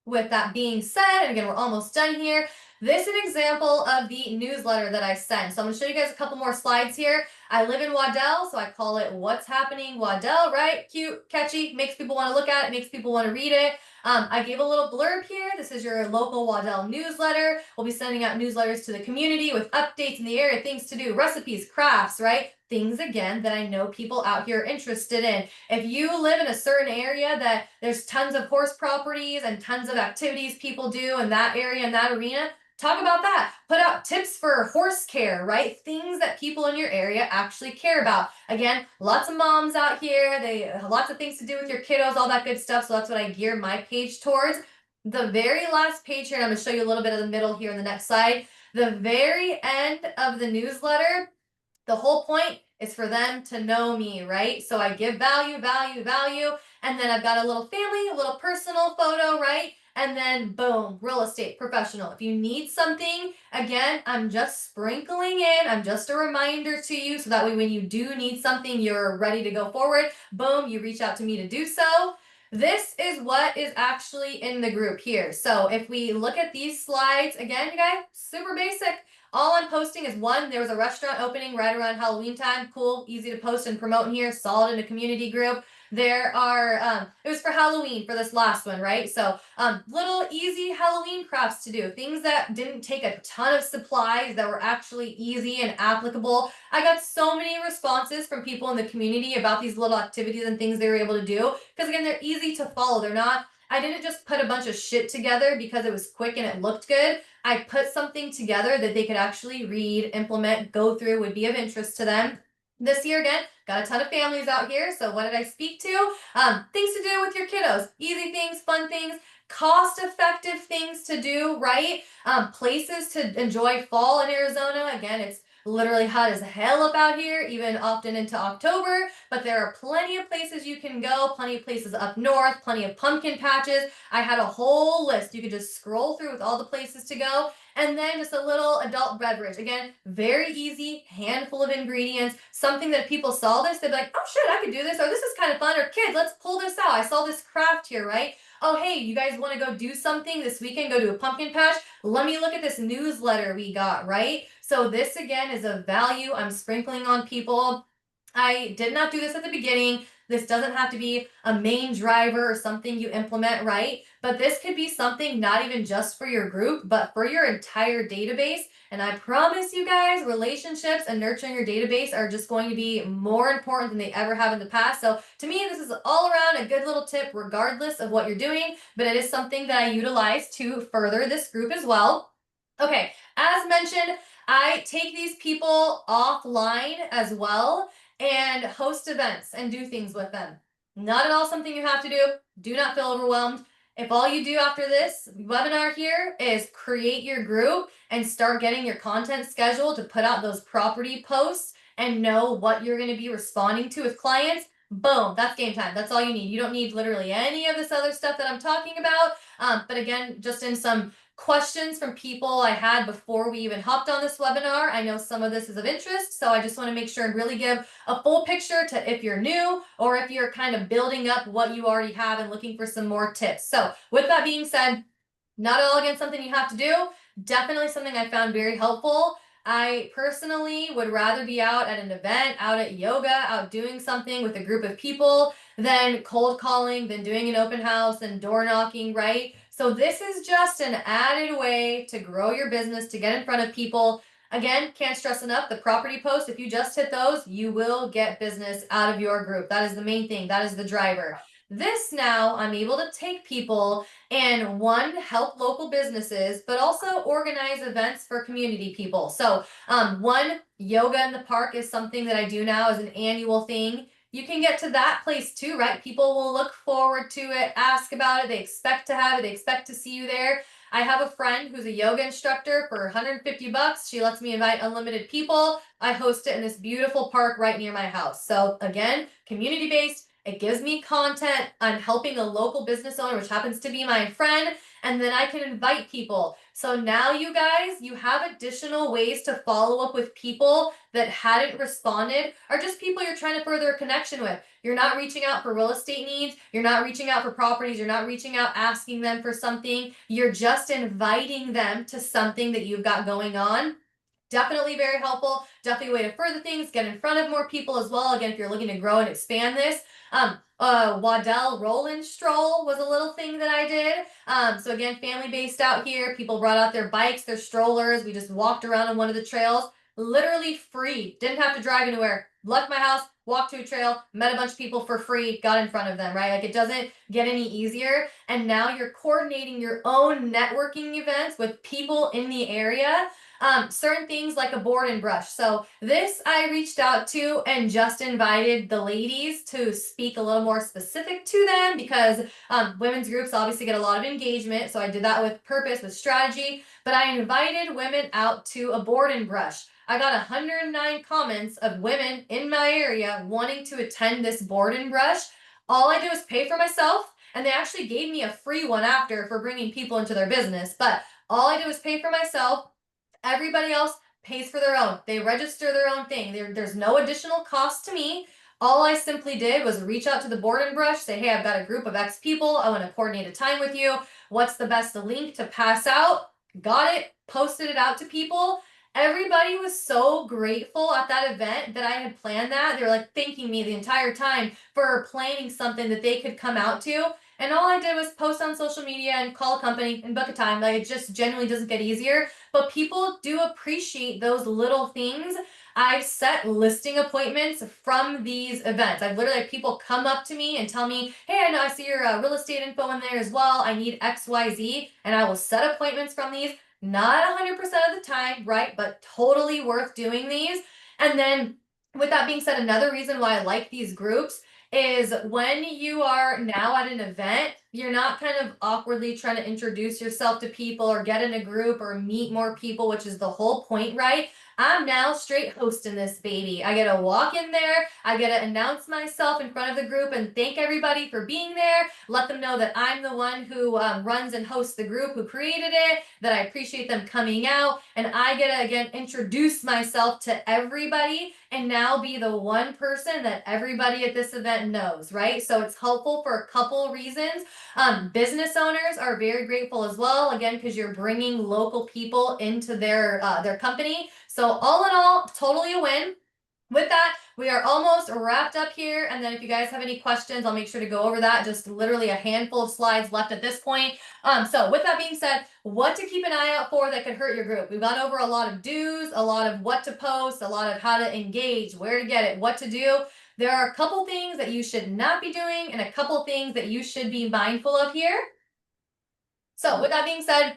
With that being said, and again, we're almost done here. This is an example of the newsletter that I sent. So I'm going to show you guys a couple more slides here. I live in Waddell, so I call it What's Happening Waddell, right? Cute, catchy, makes people want to look at it, makes people want to read it. I gave a little blurb here. This is your local Waddell newsletter. We'll be sending out newsletters to the community with updates in the area, things to do, recipes, crafts, right? Things, again, that I know people out here are interested in. If you live in a certain area that there's tons of horse properties and tons of activities people do in that area, in that arena, talk about that. Put out tips for horse care, right? Things that people in your area actually care about. Again, lots of moms out here, they have lots of things to do with your kiddos, all that good stuff. So that's what I gear my page towards. The very last page here, and I'm going to show you a little bit of the middle here in the next slide. The very end of the newsletter, the whole point is for them to know me, right? So I give value, value, value, and then I've got a little family, a little personal photo, right? And then boom, real estate professional. If you need something, again, I'm just sprinkling in, I'm just a reminder to you so that way when you do need something, you're ready to go forward. Boom, you reach out to me to do so. This is what is actually in the group here. So if we look at these slides, again, you guys, super basic. All I'm posting is one, there was a restaurant opening right around Halloween time. Cool, easy to post and promote in here, solid in a community group. There are, it was for Halloween for this last one, right? So little easy Halloween crafts to do, things that didn't take a ton of supplies that were actually easy and applicable. I got so many responses from people in the community about these little activities and things they were able to do. Because again, they're easy to follow. They're not, I didn't just put a bunch of shit together because it was quick and it looked good. I put something together that they could actually read, implement, go through, would be of interest to them. This year again, got a ton of families out here. So what did I speak to? Things to do with your kiddos, easy things, fun things, cost-effective things to do, right? Places to enjoy fall in Arizona. Again, it's literally hot as hell up out here, even often into October, but there are plenty of places you can go, plenty of places up north, plenty of pumpkin patches. I had a whole list you could just scroll through with all the places to go. And then just a little adult beverage. Again, very easy, handful of ingredients, something that if people saw this, they'd be like, oh shit, I could do this, or this is kind of fun, or kids, let's pull this out. I saw this craft here, right? Oh, hey, you guys want to go do something this weekend, go to a pumpkin patch? Let me look at this newsletter we got, right? So this again is a value I'm sprinkling on people. I did not do this at the beginning. This doesn't have to be a main driver or something you implement, right? But this could be something not even just for your group, but for your entire database. And I promise you guys, relationships and nurturing your database are just going to be more important than they ever have in the past. So to me, this is all around a good little tip, regardless of what you're doing, but it is something that I utilize to further this group as well. Okay, as mentioned, I take these people offline as well and host events and do things with them. Not at all something you have to do. Do not feel overwhelmed. If all you do after this webinar here is create your group and start getting your content scheduled to put out those property posts and know what you're going to be responding to with clients, boom, that's game time. That's all you need. You don't need literally any of this other stuff that I'm talking about. But again, just in some questions from people I had before we even hopped on this webinar, I know some of this is of interest, so I just want to make sure and really give a full picture to if you're new or if you're kind of building up what you already have and looking for some more tips. So with that being said, not at all again something you have to do, definitely something I found very helpful. I personally would rather be out at an event, out at yoga, out doing something with a group of people than cold calling, than doing an open house and door knocking, right? So this is just an added way to grow your business, to get in front of people. Again, can't stress enough, the property posts, if you just hit those, you will get business out of your group. That is the main thing. That is the driver. This now, I'm able to take people and one, help local businesses, but also organize events for community people. So one, yoga in the park is something that I do now as an annual thing. You can get to that place too, right? People will look forward to it, ask about it, they expect to have it, they expect to see you there. I have a friend who's a yoga instructor for 150 bucks. She lets me invite unlimited people. I host it in this beautiful park right near my house. So again, community based, it gives me content. I'm helping a local business owner, which happens to be my friend, and then I can invite people. So now you guys, you have additional ways to follow up with people that hadn't responded, or just people you're trying to further a connection with. You're not reaching out for real estate needs. You're not reaching out for properties. You're not reaching out asking them for something. You're just inviting them to something that you've got going on. Definitely very helpful. Definitely a way to further things, get in front of more people as well. Again, if you're looking to grow and expand this. Waddell Roland Stroll was a little thing that I did. So again, family based out here. People brought out their bikes, their strollers. We just walked around on one of the trails. Literally free. Didn't have to drive anywhere. Left my house, walked to a trail, met a bunch of people for free, got in front of them, right? Like it doesn't get any easier. And now you're coordinating your own networking events with people in the area. Certain things like a board and brush. So this I reached out to and just invited the ladies to speak a little more specific to them because women's groups obviously get a lot of engagement. So I did that with purpose, with strategy, but I invited women out to a board and brush. I got 109 comments of women in my area wanting to attend this board and brush. All I did was pay for myself, and they actually gave me a free one after for bringing people into their business. But all I did was pay for myself. Everybody else pays for their own. They register their own thing. There's no additional cost to me. All I simply did was reach out to the board and brush, say, hey, I've got a group of X people. I want to coordinate a time with you. What's the best link to pass out? Got it, posted it out to people. Everybody was so grateful at that event that I had planned that. They were like thanking me the entire time for planning something that they could come out to. And all I did was post on social media and call a company and book a time. Like it just genuinely doesn't get easier. But people do appreciate those little things. I've set listing appointments from these events. I've literally had people come up to me and tell me, hey, I know I see your real estate info in there as well. I need XYZ. And I will set appointments from these. Not 100% of the time, right? But totally worth doing these. And then with that being said, another reason why I like these groups is when you are now at an event, you're not kind of awkwardly trying to introduce yourself to people or get in a group or meet more people, which is the whole point, right? I'm now straight hosting this baby. I get to walk in there. I get to announce myself in front of the group and thank everybody for being there. Let them know that I'm the one who runs and hosts the group, who created it, that I appreciate them coming out. And I get to, again, introduce myself to everybody and now be the one person that everybody at this event knows, right? So it's helpful for a couple reasons. Business owners are very grateful as well, again, because you're bringing local people into their company. So all in all, totally a win. With that, we are almost wrapped up here. And then if you guys have any questions, I'll make sure to go over that. Just literally a handful of slides left at this point. So with that being said, what to keep an eye out for that could hurt your group. We've gone over a lot of do's, a lot of what to post, a lot of how to engage, where to get it, what to do. There are a couple things that you should not be doing and a couple things that you should be mindful of here. So with that being said,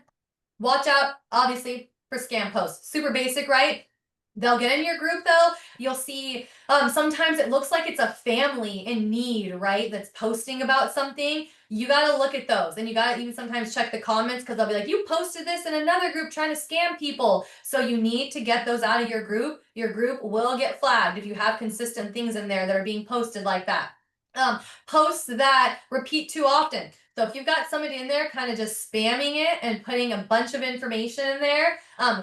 watch out, obviously, for scam posts. Super basic, right? They'll get in your group though. You'll see sometimes it looks like it's a family in need, right? That's posting about something. You got to look at those and you got to even sometimes check the comments because they'll be like, you posted this in another group trying to scam people. So you need to get those out of your group. Your group will get flagged if you have consistent things in there that are being posted like that. Posts that repeat too often. So if you've got somebody in there kind of just spamming it and putting a bunch of information in there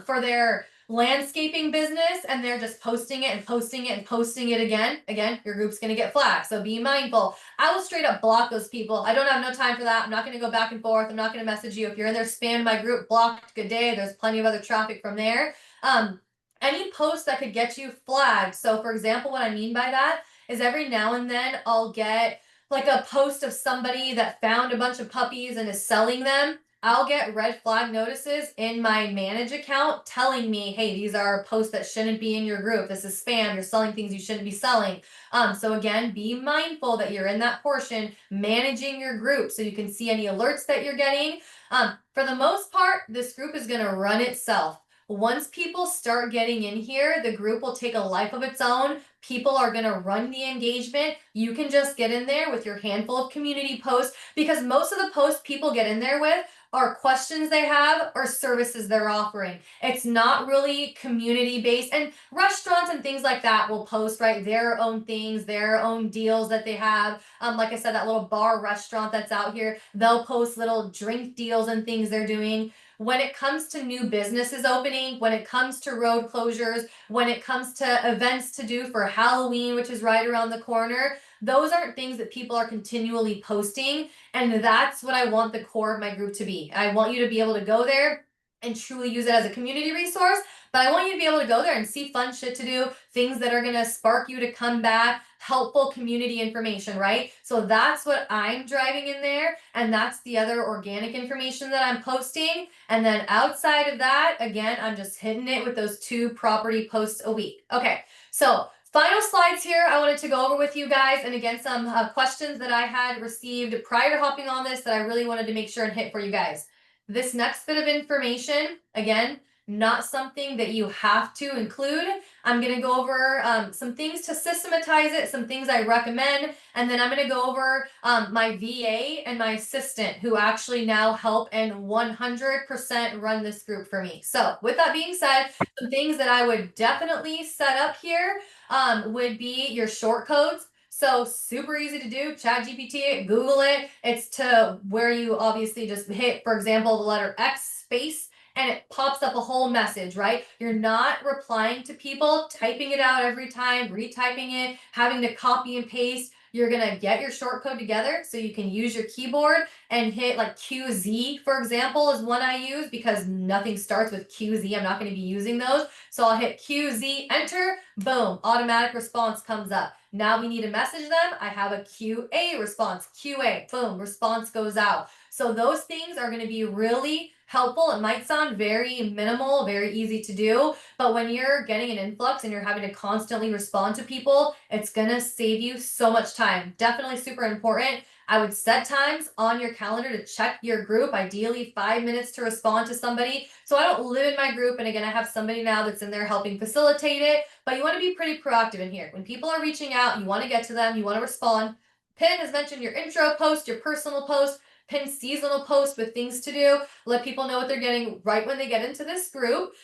for their landscaping business and they're just posting it and posting it and posting it again, your group's going to get flagged. So be mindful. I will straight up block those people. I don't have no time for that. I'm not going to go back and forth. I'm not going to message you. If you're in there, spam my group, blocked, good day. There's plenty of other traffic from there. Any post that could get you flagged. So for example, what I mean by that is every now and then I'll get like a post of somebody that found a bunch of puppies and is selling them. I'll get red flag notices in my manage account telling me, hey, these are posts that shouldn't be in your group. This is spam. You're selling things you shouldn't be selling. So again, be mindful that you're in that portion, managing your group so you can see any alerts that you're getting. For the most part, this group is going to run itself. Once people start getting in here, the group will take a life of its own. People are going to run the engagement. You can just get in there with your handful of community posts because most of the posts people get in there with are questions they have or services they're offering. It's not really community based, and restaurants and things like that will post, right, their own things, their own deals that they have. Like I said, that little bar restaurant that's out here, they'll post little drink deals and things they're doing. When it comes to new businesses opening, when it comes to road closures, when it comes to events to do for Halloween, which is right around the corner, those aren't things that people are continually posting. And that's what I want the core of my group to be. I want you to be able to go there and truly use it as a community resource. But I want you to be able to go there and see fun shit to do, things that are going to spark you to come back, helpful community information, right? So that's what I'm driving in there. And that's the other organic information that I'm posting. And then outside of that, again, I'm just hitting it with those 2 property posts a week. Okay, so final slides here I wanted to go over with you guys. And again, some questions that I had received prior to hopping on this that I really wanted to make sure and hit for you guys. This next bit of information, again, not something that you have to include. I'm going to go over some things to systematize it, some things I recommend, and then I'm going to go over my VA and my assistant who actually now help and 100% run this group for me. So with that being said, some things that I would definitely set up here would be your short codes. So super easy to do. ChatGPT, Google it. It's to where you obviously just hit, for example, the letter X space and it pops up a whole message, right? You're not replying to people, typing it out every time, retyping it, having to copy and paste. You're gonna get your short code together so you can use your keyboard and hit like QZ, for example, is one I use because nothing starts with QZ. I'm not gonna be using those. So I'll hit QZ, enter, boom, automatic response comes up. Now we need to message them. I have a QA response, QA, boom, response goes out. So those things are going to be really helpful. It might sound very minimal, very easy to do, but when you're getting an influx and you're having to constantly respond to people, it's going to save you so much time. Definitely super important. I would set times on your calendar to check your group, ideally 5 minutes to respond to somebody. So I don't live in my group. And again, I have somebody now that's in there helping facilitate it, but you want to be pretty proactive in here. When people are reaching out, you want to get to them, you want to respond. Pin has mentioned your intro post, your personal post, pin seasonal post with things to do. Let people know what they're getting right when they get into this group.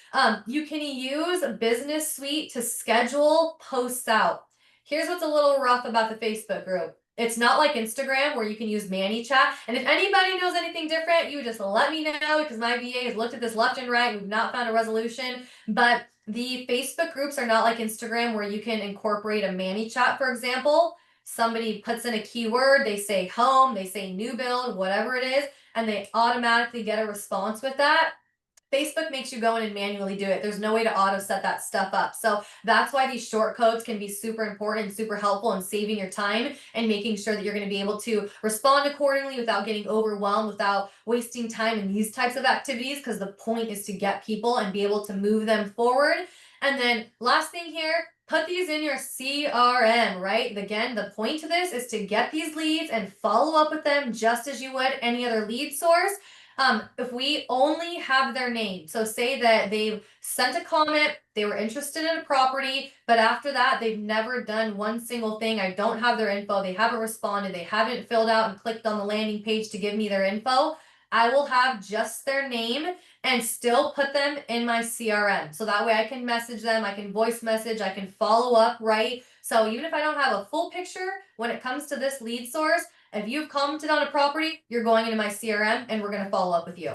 You can use Business Suite to schedule posts out. Here's what's a little rough about the Facebook group. It's not like Instagram where you can use ManyChat. And if anybody knows anything different, you just let me know because my VA has looked at this left and right. We've not found a resolution. But the Facebook groups are not like Instagram where you can incorporate a ManyChat, for example. Somebody puts in a keyword, they say home, they say new build, whatever it is, and they automatically get a response with that. Facebook makes you go in and manually do it. There's no way to auto set that stuff up. So that's why these short codes can be super important and super helpful in saving your time and making sure that you're going to be able to respond accordingly without getting overwhelmed, without wasting time in these types of activities, because the point is to get people and be able to move them forward. And then last thing here, put these in your CRM, right? Again, the point to this is to get these leads and follow up with them just as you would any other lead source. If we only have their name, so say that they've sent a comment, they were interested in a property, but after that, they've never done one single thing. I don't have their info. They haven't responded. They haven't filled out and clicked on the landing page to give me their info. I will have just their name and still put them in my CRM. So that way I can message them, I can voice message, I can follow up, right? So even if I don't have a full picture, when it comes to this lead source, if you've commented on a property, you're going into my CRM and we're going to follow up with you.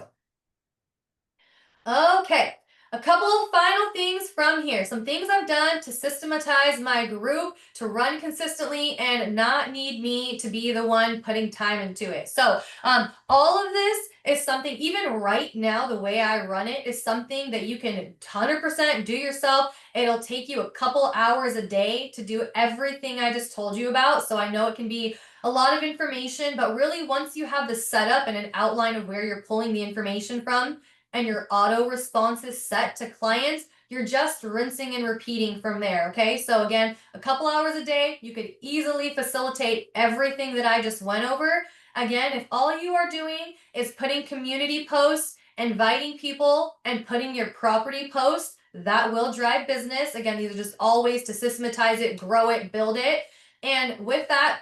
Okay, a couple of final things from here. Some things I've done to systematize my group to run consistently and not need me to be the one putting time into it. So all of this is something, even right now, the way I run it is something that you can 100% do yourself. It'll take you a couple hours a day to do everything I just told you about. So I know it can be a lot of information, but really once you have the setup and an outline of where you're pulling the information from, and your auto responses set to clients, you're just rinsing and repeating from there. Okay. So again, a couple hours a day, you could easily facilitate everything that I just went over. Again, if all you are doing is putting community posts, inviting people, and putting your property posts, that will drive business. Again, these are just all ways to systematize it, grow it, build it. And with that,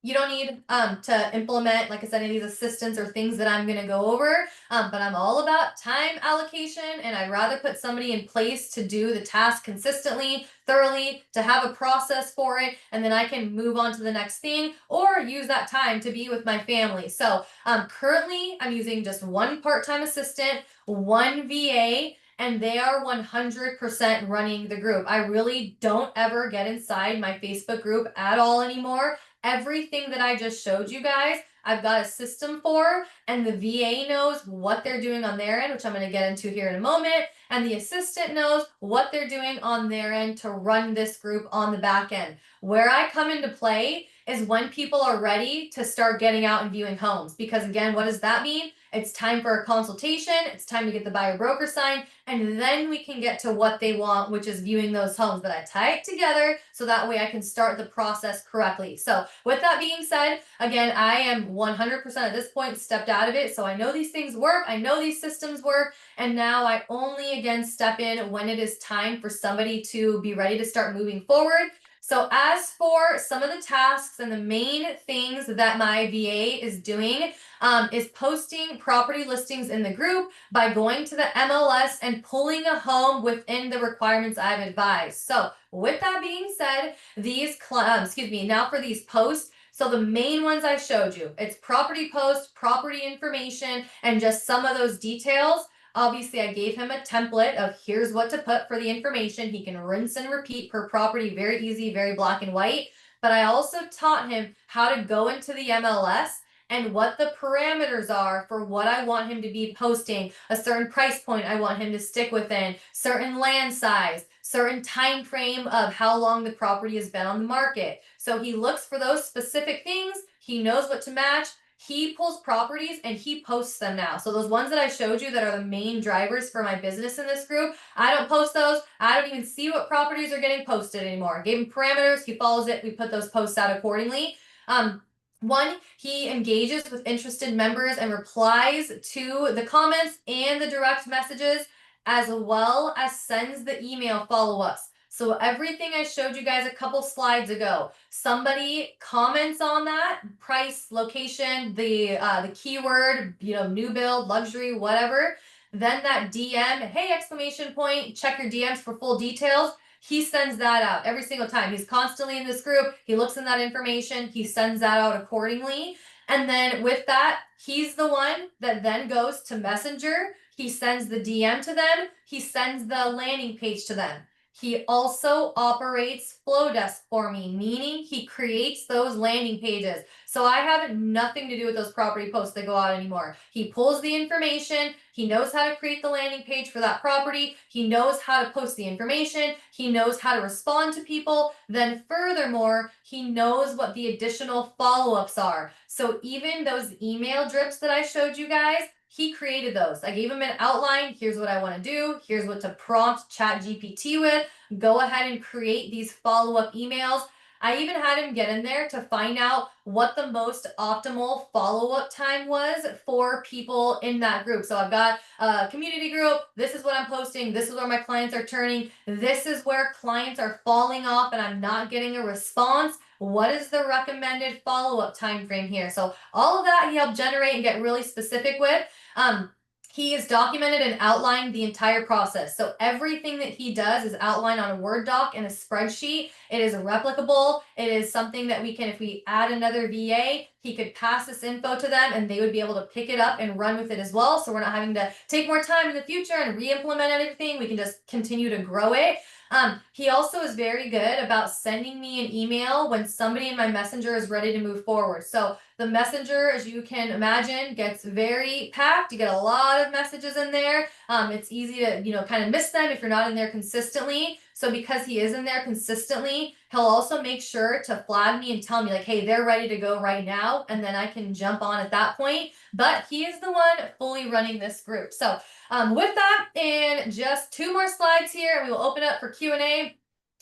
you don't need to implement, like I said, any of these assistants or things that I'm going to go over. But I'm all about time allocation, and I'd rather put somebody in place to do the task consistently, thoroughly, to have a process for it, and then I can move on to the next thing or use that time to be with my family. So currently, I'm using just one part-time assistant, one VA, and they are 100% running the group. I really don't ever get inside my Facebook group at all anymore. Everything that I just showed you guys, I've got a system for, and the VA knows what they're doing on their end, which I'm going to get into here in a moment. And the assistant knows what they're doing on their end to run this group on the back end. Where I come into play is when people are ready to start getting out and viewing homes. Because again, what does that mean? It's time for a consultation. It's time to get the buyer broker signed. And then we can get to what they want, which is viewing those homes. But I tie it together so that way I can start the process correctly. So with that being said, again, I am 100% at this point stepped out of it. So I know these things work. I know these systems work. And now I only again step in when it is time for somebody to be ready to start moving forward. So as for some of the tasks and the main things that my VA is doing, is posting property listings in the group by going to the MLS and pulling a home within the requirements I've advised. So with that being said, now for these posts, so the main ones I showed you, it's property post, property information, and just some of those details. Obviously, I gave him a template of here's what to put for the information. He can rinse and repeat per property, very easy, very black and white. But I also taught him how to go into the MLS and what the parameters are for what I want him to be posting, a certain price point I want him to stick within, certain land size, certain time frame of how long the property has been on the market. So he looks for those specific things, he knows what to match, he pulls properties and he posts them now. So those ones that I showed you that are the main drivers for my business in this group, I don't post those. I don't even see what properties are getting posted anymore. I gave him parameters, he follows it, we put those posts out accordingly. One, he engages with interested members and replies to the comments and the direct messages, as well as sends the email follow-ups. So everything I showed you guys a couple slides ago, somebody comments on that price, location, the keyword, new build, luxury, whatever. Then that DM, hey, exclamation point, check your DMs for full details. He sends that out every single time. He's constantly in this group. He looks in that information. He sends that out accordingly. And then with that, he's the one that then goes to Messenger. He sends the DM to them. He sends the landing page to them. He also operates Flowdesk for me, meaning he creates those landing pages. So I have nothing to do with those property posts that go out anymore. He pulls the information. He knows how to create the landing page for that property. He knows how to post the information. He knows how to respond to people. Then furthermore, he knows what the additional follow-ups are. So even those email drips that I showed you guys, he created those. I gave him an outline. Here's what I want to do. Here's what to prompt ChatGPT with. Go ahead and create these follow-up emails. I even had him get in there to find out what the most optimal follow-up time was for people in that group. So I've got a community group. This is what I'm posting. This is where my clients are turning. This is where clients are falling off and I'm not getting a response. What is the recommended follow-up time frame here? So all of that he helped generate and get really specific with. He has documented and outlined the entire process. So everything that he does is outlined on a Word doc and a spreadsheet. It is replicable. It is something that we can, if we add another VA, he could pass this info to them and they would be able to pick it up and run with it as well. So we're not having to take more time in the future and re-implement anything. We can just continue to grow it. He also is very good about sending me an email when somebody in my messenger is ready to move forward. So the messenger, as you can imagine, gets very packed. You get a lot of messages in there. It's easy to, kind of miss them if you're not in there consistently. So because he is in there consistently, he'll also make sure to flag me and tell me like, hey, they're ready to go right now. And then I can jump on at that point. But he is the one fully running this group. So with that, in just 2 more slides here, and we will open up for Q&A.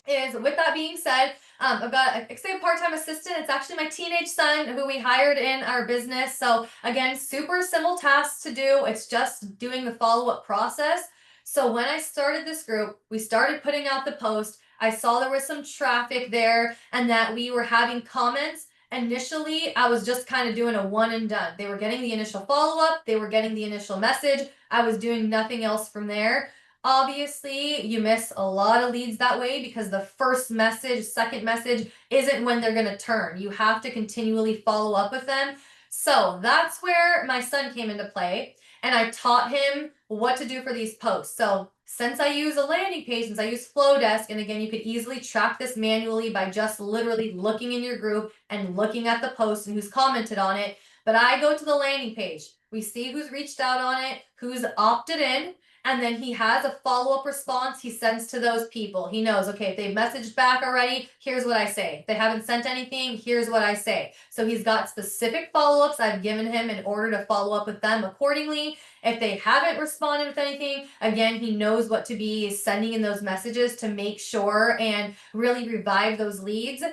With that being said, I've got a part-time assistant. It's actually my teenage son who we hired in our business. So again, super simple tasks to do. It's just doing the follow-up process. So when I started this group, we started putting out the post. I saw there was some traffic there and that we were having comments. Initially, I was just kind of doing a one and done. They were getting the initial follow-up. They were getting the initial message. I was doing nothing else from there. Obviously, you miss a lot of leads that way because the first message, second message isn't when they're going to turn. You have to continually follow up with them. So that's where my son came into play. And I taught him what to do for these posts. So since I use a landing page, since I use Flowdesk, and again, you could easily track this manually by just literally looking in your group and looking at the post and who's commented on it. But I go to the landing page. We see who's reached out on it, who's opted in. And then he has a follow-up response he sends to those people. He knows, okay, if they've messaged back already, here's what I say. If they haven't sent anything, here's what I say. So he's got specific follow-ups I've given him in order to follow up with them accordingly. If they haven't responded with anything, again, he knows what to be sending in those messages to make sure and really revive those leads.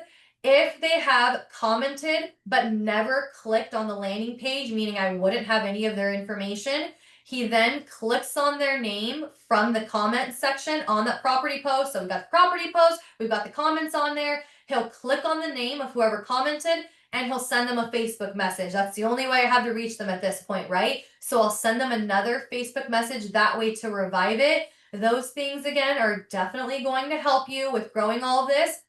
If they have commented but never clicked on the landing page, meaning I wouldn't have any of their information, he then clicks on their name from the comment section on that property post. So we've got the property post, we've got the comments on there. He'll click on the name of whoever commented and he'll send them a Facebook message. That's the only way I have to reach them at this point, right? So I'll send them another Facebook message that way to revive it. Those things, again, are definitely going to help you with growing all of this.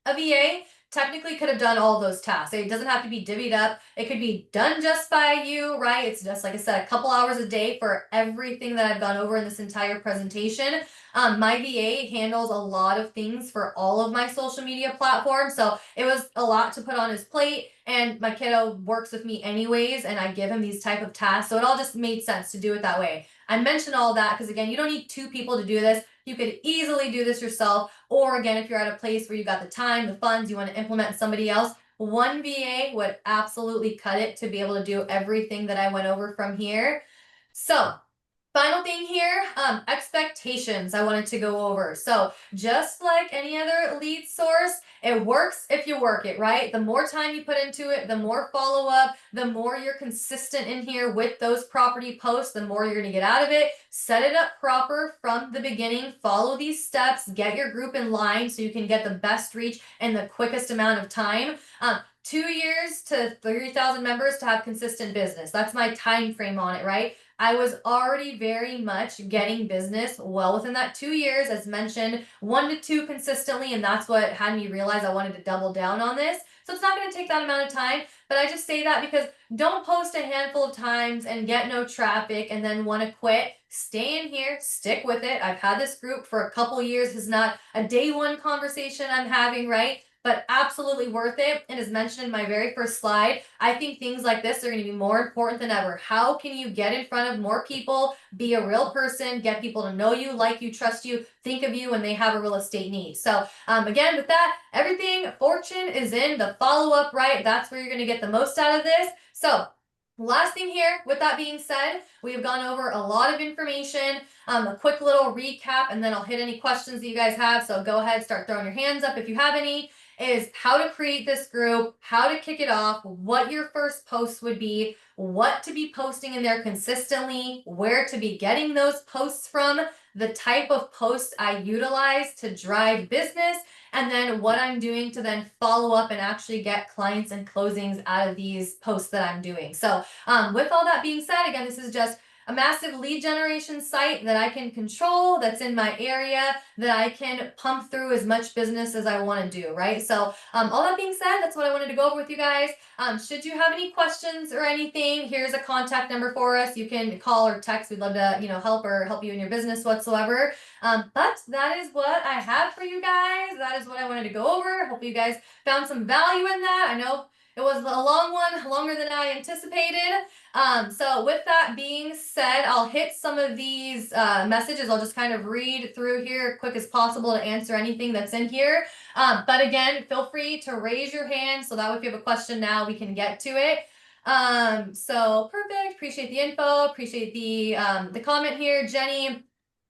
A VA technically could have done all those tasks. It doesn't have to be divvied up. It could be done just by you, right? It's just, like I said, a couple hours a day for everything that I've gone over in this entire presentation. My VA handles a lot of things for all of my social media platforms. So it was a lot to put on his plate, and my kiddo works with me anyways, and I give him these type of tasks. So it all just made sense to do it that way. I mentioned all that because, again, you don't need two people to do this. You could easily do this yourself. Or again, if you're at a place where you got the time, the funds, you want to implement somebody else, one VA would absolutely cut it to be able to do everything that I went over from here. So final thing here, expectations I wanted to go over. So just like any other lead source, it works if you work it, right? The more time you put into it, the more follow up, the more you're consistent in here with those property posts, the more you're going to get out of it. Set it up proper from the beginning, follow these steps, get your group in line so you can get the best reach in the quickest amount of time. 2 years to 30,000 members to have consistent business. That's my time frame on it, right? I was already very much getting business well within that 2 years, as mentioned, 1 to 2 consistently, and that's what had me realize I wanted to double down on this. So it's not going to take that amount of time, but I just say that because don't post a handful of times and get no traffic and then want to quit. Stay in here, stick with it. I've had this group for a couple years. It's not a day one conversation I'm having, right? But absolutely worth it. And as mentioned in my very first slide, I think things like this are going to be more important than ever. How can you get in front of more people, be a real person, get people to know you, like you, trust you, think of you when they have a real estate need? So again, with that, everything fortune is in the follow-up, right? That's where you're going to get the most out of this. So last thing here, with that being said, we have gone over a lot of information, a quick little recap, and then I'll hit any questions that you guys have. So go ahead, start throwing your hands up if you have any. Is how to create this group, how to kick it off, what your first post would be, what to be posting in there consistently, where to be getting those posts from, the type of posts I utilize to drive business, and then what I'm doing to then follow up and actually get clients and closings out of these posts that I'm doing. So with all that being said, again, this is just a massive lead generation site that I can control, that's in my area, that I can pump through as much business as I want to do, right? So all that being said, that's what I wanted to go over with you guys. Should you have any questions or anything, here's a contact number for us. You can call or text. We'd love to, help you in your business whatsoever. But that is what I have for you guys. That is what I wanted to go over. Hope you guys found some value in that. I know it was a long one, longer than I anticipated. So with that being said, I'll hit some of these messages. I'll just kind of read through here quick as possible to answer anything that's in here. But again, feel free to raise your hand so that if you have a question now, we can get to it. So perfect. Appreciate the info. Appreciate the comment here, Jenny.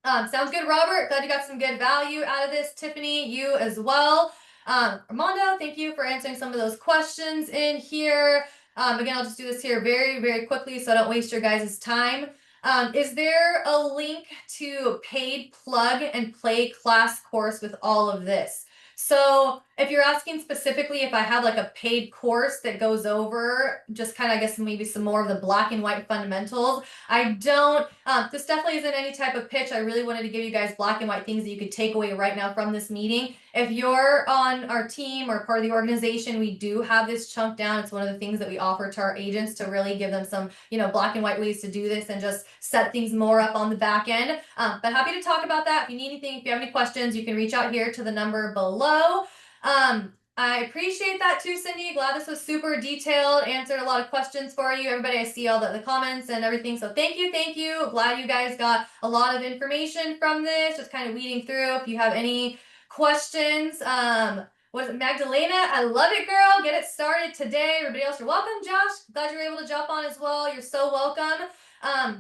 Sounds good, Robert. Glad you got some good value out of this. Tiffany, you as well. Armando, thank you for answering some of those questions in here. Again, I'll just do this here very, very quickly so I don't waste your guys' time. Is there a link to paid plug and play class course with all of this? So if you're asking specifically if I have like a paid course that goes over just kind of, I guess, maybe some more of the black and white fundamentals, I don't. This definitely isn't any type of pitch. I really wanted to give you guys black and white things that you could take away right now from this meeting. If you're on our team or part of the organization, we do have this chunk down. It's one of the things that we offer to our agents to really give them some, black and white ways to do this and just set things more up on the back end. But happy to talk about that. If you need anything, if you have any questions, you can reach out here to the number below. I appreciate that too, Cindy. Glad this was super detailed, answered a lot of questions for you. Everybody, I see all the comments and everything. So thank you, thank you. Glad you guys got a lot of information from this, just kind of weeding through. If you have any questions, was it Magdalena? I love it, girl. Get it started today. Everybody else, you're welcome. Josh, glad you were able to jump on as well. You're so welcome.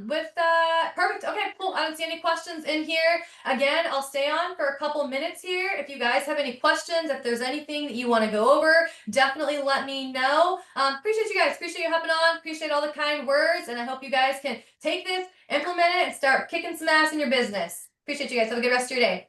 With that, perfect. Okay, cool. I don't see any questions in here. Again, I'll stay on for a couple minutes here. If you guys have any questions, if there's anything that you want to go over, definitely let me know. Appreciate you guys. Appreciate you hopping on. Appreciate all the kind words. And I hope you guys can take this, implement it, and start kicking some ass in your business. Appreciate you guys. Have a good rest of your day.